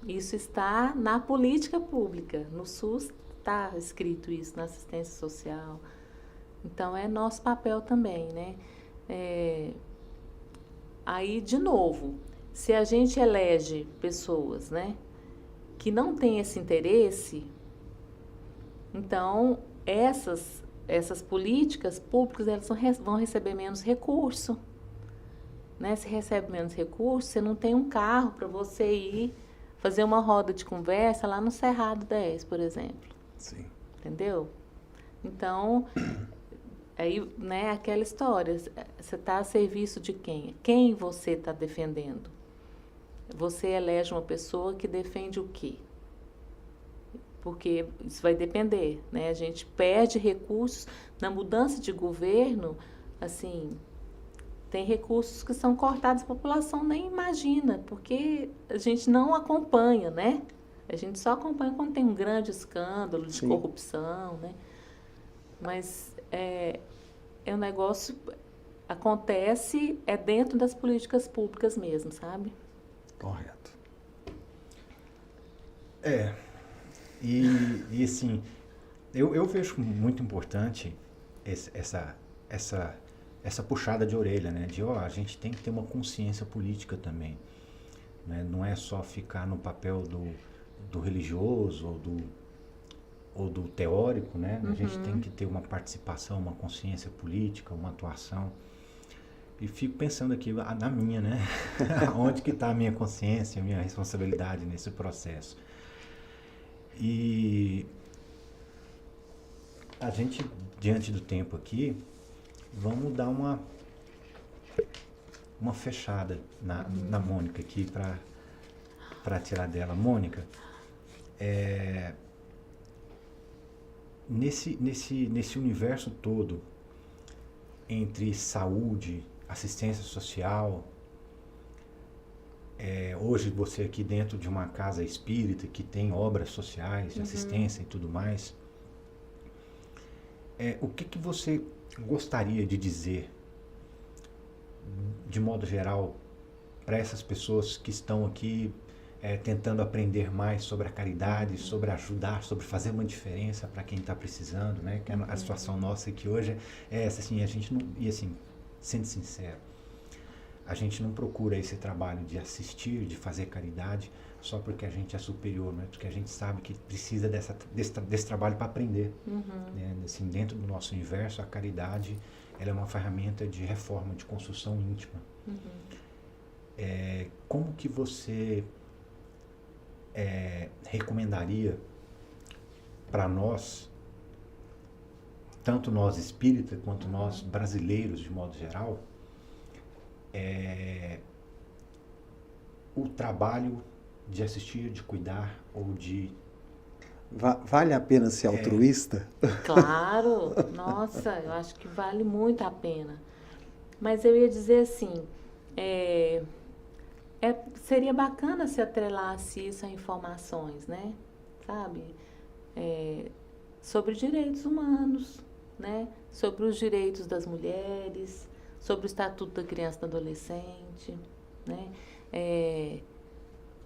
Isso está na política pública. No SUS está escrito isso, na assistência social. Então, é nosso papel também, né? Aí, de novo, se a gente elege pessoas, né, que não têm esse interesse, então, essas políticas públicas, elas vão receber menos recurso, né? Se recebe menos recurso, você não tem um carro para você ir fazer uma roda de conversa lá no Cerrado 10, por exemplo. Sim. Entendeu? Então, aí, né, aquela história, você está a serviço de quem? Quem você está defendendo? Você elege uma pessoa que defende o quê? Porque isso vai depender, né? A gente perde recursos na mudança de governo, assim, tem recursos que são cortados, a população nem imagina, porque a gente não acompanha, né? A gente só acompanha quando tem um grande escândalo de corrupção, né? Mas um negócio acontece dentro das políticas públicas mesmo, sabe? Correto. E assim, eu vejo muito importante essa puxada de orelha, né? A gente tem que ter uma consciência política também, né? Não é só ficar no papel do religioso ou do teórico, né? A gente tem que ter uma participação, uma consciência política, uma atuação. E fico pensando aqui na minha, né? Onde que está a minha consciência, a minha responsabilidade nesse processo? E a gente, diante do tempo aqui, vamos dar uma fechada na Mônica aqui para tirar dela. Mônica, nesse universo todo, entre saúde, assistência social, hoje você aqui dentro de uma casa espírita que tem obras sociais, de assistência e tudo mais, o que você gostaria de dizer, de modo geral, para essas pessoas que estão aqui tentando aprender mais sobre a caridade, sobre ajudar, sobre fazer uma diferença para quem está precisando, né? Que a situação nossa aqui hoje é essa, assim, a gente não, e assim, sendo sincero, a gente não procura esse trabalho de assistir, de fazer caridade, só porque a gente é superior, né? Porque a gente sabe que precisa desse trabalho para aprender. Né? Assim, dentro do nosso universo, a caridade ela é uma ferramenta de reforma, de construção íntima. Como que você recomendaria para nós, tanto nós espíritas quanto nós brasileiros de modo geral, o trabalho de assistir, de cuidar ou de... Vale a pena ser altruísta? Claro, nossa, eu acho que vale muito a pena. Mas eu ia dizer assim, seria bacana se atrelasse isso a informações, né? Sabe? Sobre direitos humanos, né? Sobre os direitos das mulheres, sobre o Estatuto da Criança e do Adolescente, né?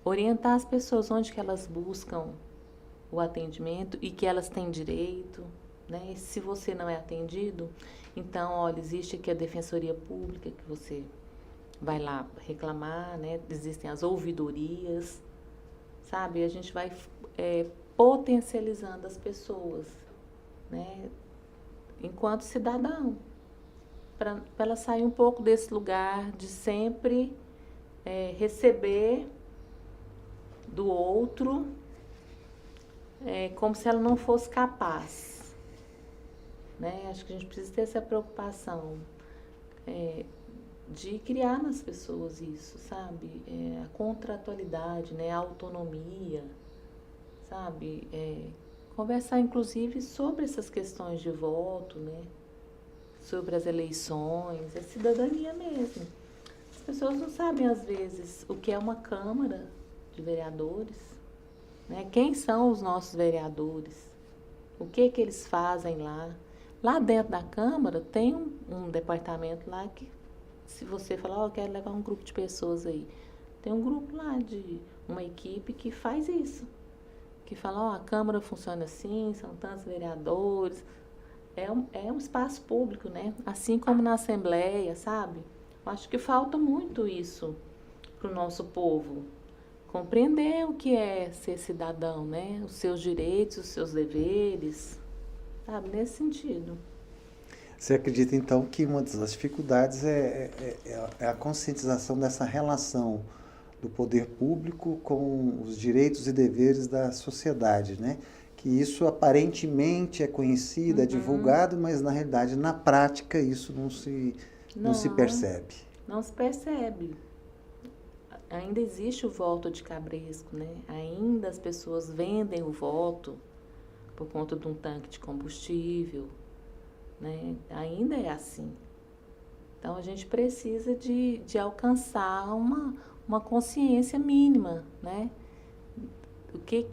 Orientar as pessoas onde que elas buscam o atendimento e que elas têm direito, né? E se você não é atendido, então, olha, existe aqui a Defensoria Pública que você vai lá reclamar, né? Existem as ouvidorias, sabe? A gente vai potencializando as pessoas, né? Enquanto cidadão, para ela sair um pouco desse lugar de sempre receber do outro como se ela não fosse capaz, né? Acho que a gente precisa ter essa preocupação de criar nas pessoas isso, sabe? A contratualidade, né? A autonomia, sabe? Conversar, inclusive, sobre essas questões de voto, né? Sobre as eleições, a cidadania mesmo. As pessoas não sabem, às vezes, o que é uma Câmara de Vereadores, né? Quem são os nossos vereadores? O que eles fazem lá? Lá dentro da Câmara tem um departamento lá que, se você falar, eu quero levar um grupo de pessoas aí, tem um grupo lá de uma equipe que faz isso, que fala, a Câmara funciona assim, são tantos vereadores, é um espaço público, né? Assim como na Assembleia, sabe? Eu acho que falta muito isso para o nosso povo, compreender o que é ser cidadão, né? Os seus direitos, os seus deveres, sabe? Nesse sentido. Você acredita, então, que uma das dificuldades é a conscientização dessa relação do poder público com os direitos e deveres da sociedade, né? Que isso aparentemente é conhecido, é divulgado, mas na realidade, na prática, isso não se percebe. Não se percebe. Ainda existe o voto de cabresco, né? Ainda as pessoas vendem o voto por conta de um tanque de combustível, né? Ainda é assim. Então, a gente precisa de alcançar uma consciência mínima, né? O que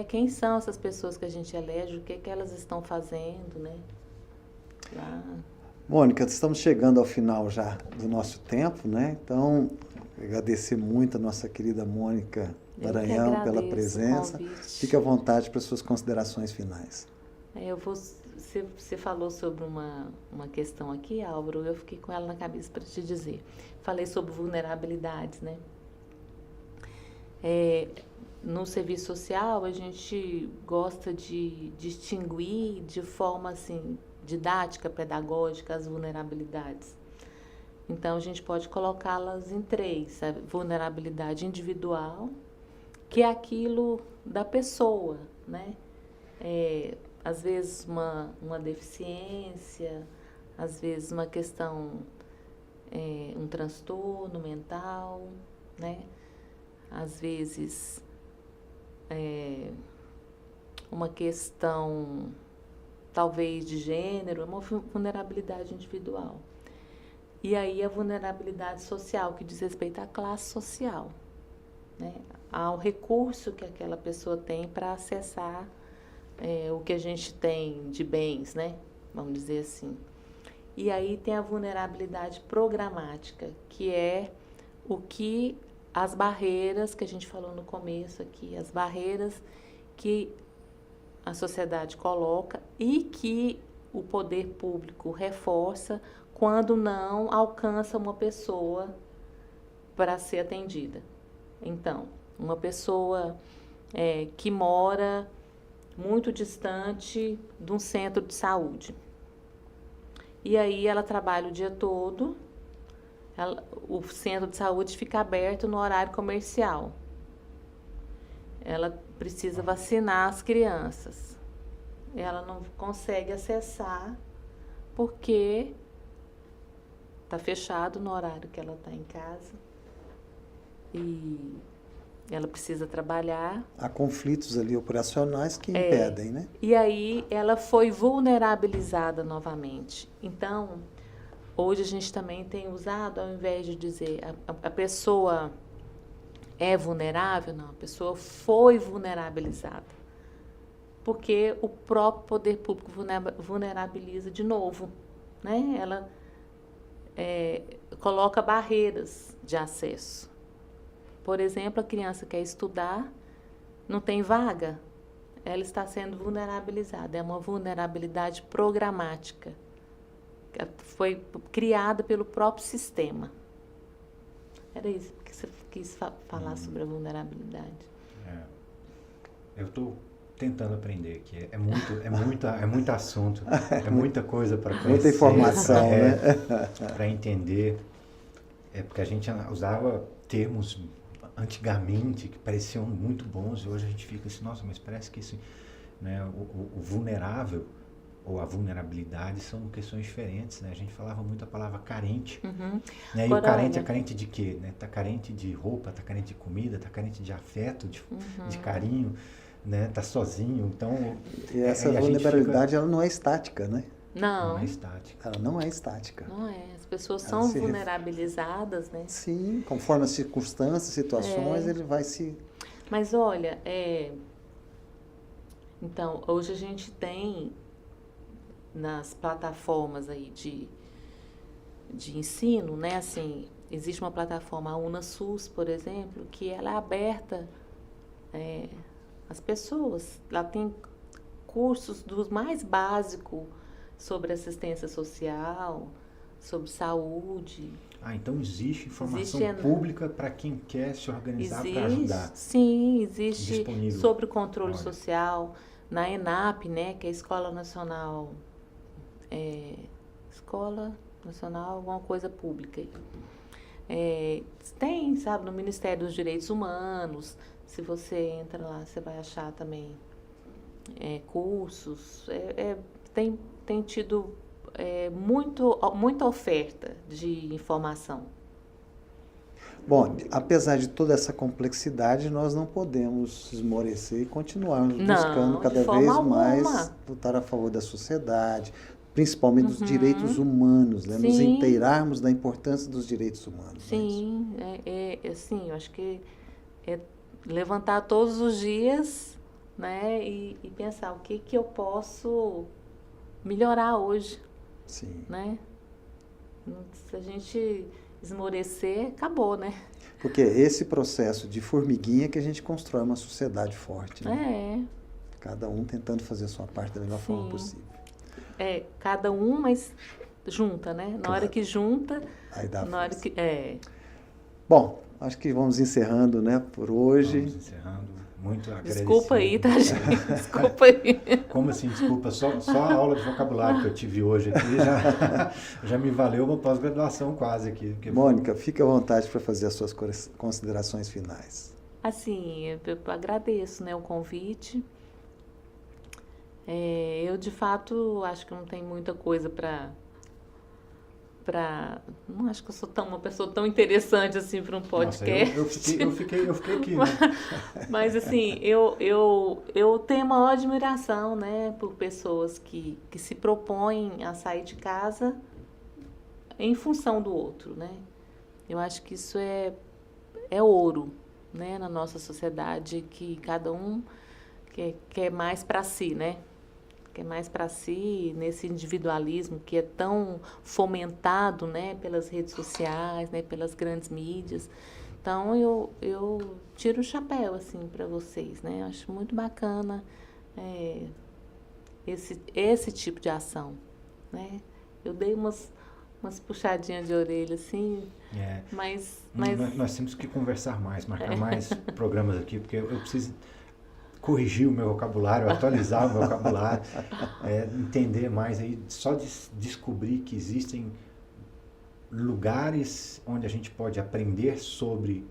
quem são essas pessoas que a gente elege, o que elas estão fazendo, né? Mônica, estamos chegando ao final já do nosso tempo, né? Então, agradecer muito a nossa querida Mônica Maranhão pela presença. Fique à vontade para as suas considerações finais. Você falou sobre uma questão aqui, Álvaro, eu fiquei com ela na cabeça para te dizer. Falei sobre vulnerabilidades, né? No serviço social, a gente gosta de distinguir de forma assim, didática, pedagógica, as vulnerabilidades. Então, a gente pode colocá-las em 3. A vulnerabilidade individual, que é aquilo da pessoa, né? Às vezes uma deficiência, às vezes uma questão um transtorno mental, né? Às vezes, uma questão, talvez, de gênero, uma vulnerabilidade individual. E aí a vulnerabilidade social, que diz respeito à classe social, né? Ao recurso que aquela pessoa tem para acessar o que a gente tem de bens, né? Vamos dizer assim. E aí tem a vulnerabilidade programática, que é as barreiras que a gente falou no começo aqui, as barreiras que a sociedade coloca e que o poder público reforça quando não alcança uma pessoa para ser atendida. Então, uma pessoa que mora muito distante de um centro de saúde. E aí ela trabalha o dia todo, o centro de saúde fica aberto no horário comercial. Ela precisa vacinar as crianças. Ela não consegue acessar porque está fechado no horário que ela está em casa. E ela precisa trabalhar. Há conflitos ali operacionais que impedem, né? E aí ela foi vulnerabilizada novamente. Então, hoje a gente também tem usado, ao invés de dizer a pessoa é vulnerável, não, a pessoa foi vulnerabilizada. Porque o próprio poder público vulnerabiliza de novo, né? Ela coloca barreiras de acesso. Por exemplo, a criança quer estudar, não tem vaga, ela está sendo vulnerabilizada. É uma vulnerabilidade programática. Foi criada pelo próprio sistema. Era isso que você quis falar sobre a vulnerabilidade. Eu estou tentando aprender aqui. É muito assunto, é muita coisa para conhecer. Muita informação, né? Para entender. Porque a gente usava termos antigamente que pareciam muito bons e hoje a gente fica assim, nossa, mas parece que isso, né, o vulnerável ou a vulnerabilidade são questões diferentes, né? A gente falava muito a palavra carente, né? E o carente é carente de quê? Né? Tá carente de roupa, tá carente de comida, tá carente de afeto, de carinho, né? Tá sozinho, então... E essa vulnerabilidade, ela não é estática, né? Não é estática. Ela não é estática. Não é. As pessoas são vulnerabilizadas, né? Sim, conforme as circunstâncias, situações, ele vai se... Mas olha, então, hoje a gente tem nas plataformas aí de ensino, né? Assim, existe uma plataforma, a UnaSUS, por exemplo, que ela é aberta às pessoas. Lá tem cursos dos mais básicos sobre assistência social, sobre saúde. Então existe informação pública para quem quer se organizar para ajudar. Sim, existe disponível. Sobre o controle social, na ENAP, né, que é a Escola Nacional, alguma coisa pública. Tem, sabe, no Ministério dos Direitos Humanos, se você entra lá, você vai achar também cursos, tem tido muita oferta de informação. Bom, apesar de toda essa complexidade, nós não podemos esmorecer e continuarmos buscando cada vez mais lutar a favor da sociedade, principalmente dos direitos humanos, né? Nos inteirarmos da importância dos direitos humanos. Sim, assim, eu acho que é levantar todos os dias, né, e pensar o que eu posso melhorar hoje. Sim. Né? Se a gente esmorecer, acabou, né? Porque esse processo de formiguinha que a gente constrói uma sociedade forte, né? Cada um tentando fazer a sua parte da melhor forma possível. Cada um, mas junta, né? Na hora que junta... Aí dá na hora que Bom, acho que vamos encerrando, né, por hoje. Vamos encerrando. Muito agradecido. Desculpa aí, tá, gente? Desculpa aí. Como assim, desculpa? Só a aula de vocabulário que eu tive hoje aqui já me valeu uma pós-graduação quase aqui. Mônica, fique à vontade para fazer as suas considerações finais. Assim, eu agradeço, né, o convite. Eu, de fato, acho que não tem muita coisa para Não acho que eu sou uma pessoa tão interessante assim para um podcast. Nossa, eu fiquei aqui, né? Mas assim, eu tenho maior admiração, né, por pessoas que se propõem a sair de casa em função do outro, né? Eu acho que isso é ouro, né, na nossa sociedade, que cada um quer mais para si, né? Quer mais para si, nesse individualismo que é tão fomentado, né, pelas redes sociais, né, pelas grandes mídias. Então, eu tiro o chapéu, assim, para vocês, né? Eu acho muito bacana esse tipo de ação, né? Eu dei umas puxadinhas de orelha, assim, mas... Nós temos que conversar mais, marcar mais programas aqui, porque eu preciso corrigir o meu vocabulário, atualizar o meu vocabulário, entender mais aí, só descobrir que existem lugares onde a gente pode aprender sobre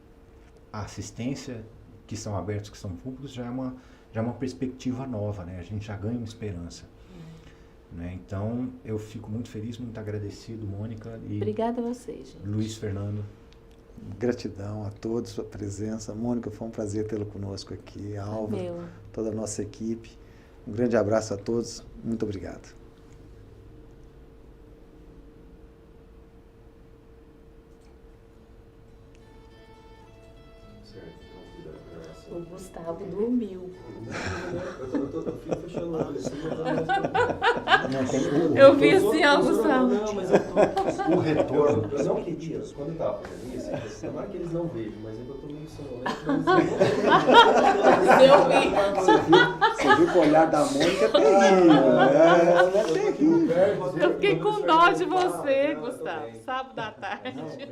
a assistência, que são abertos, que são públicos, já é uma perspectiva nova, né? A gente já ganha uma esperança. Né? Então, eu fico muito feliz, muito agradecido, Mônica. E obrigada a vocês, gente. Luiz Fernando. Gratidão a todos, sua presença. Mônica, foi um prazer tê-la conosco aqui. Álvaro, toda a nossa equipe. Um grande abraço a todos. Muito obrigado. O Gustavo dormiu. Eu fico fechando o olho assim, eu vi assim, ó, Gustavo. Não, mas eu tô... O retorno. Eu não queria, quando eu tava fazendo isso, tomara que eles não vejam, mas é que eu tô meio sonolento. Você viu que o olhar da Mônica é terrível. Eu fiquei com dó de você, Gustavo. Sábado à tarde.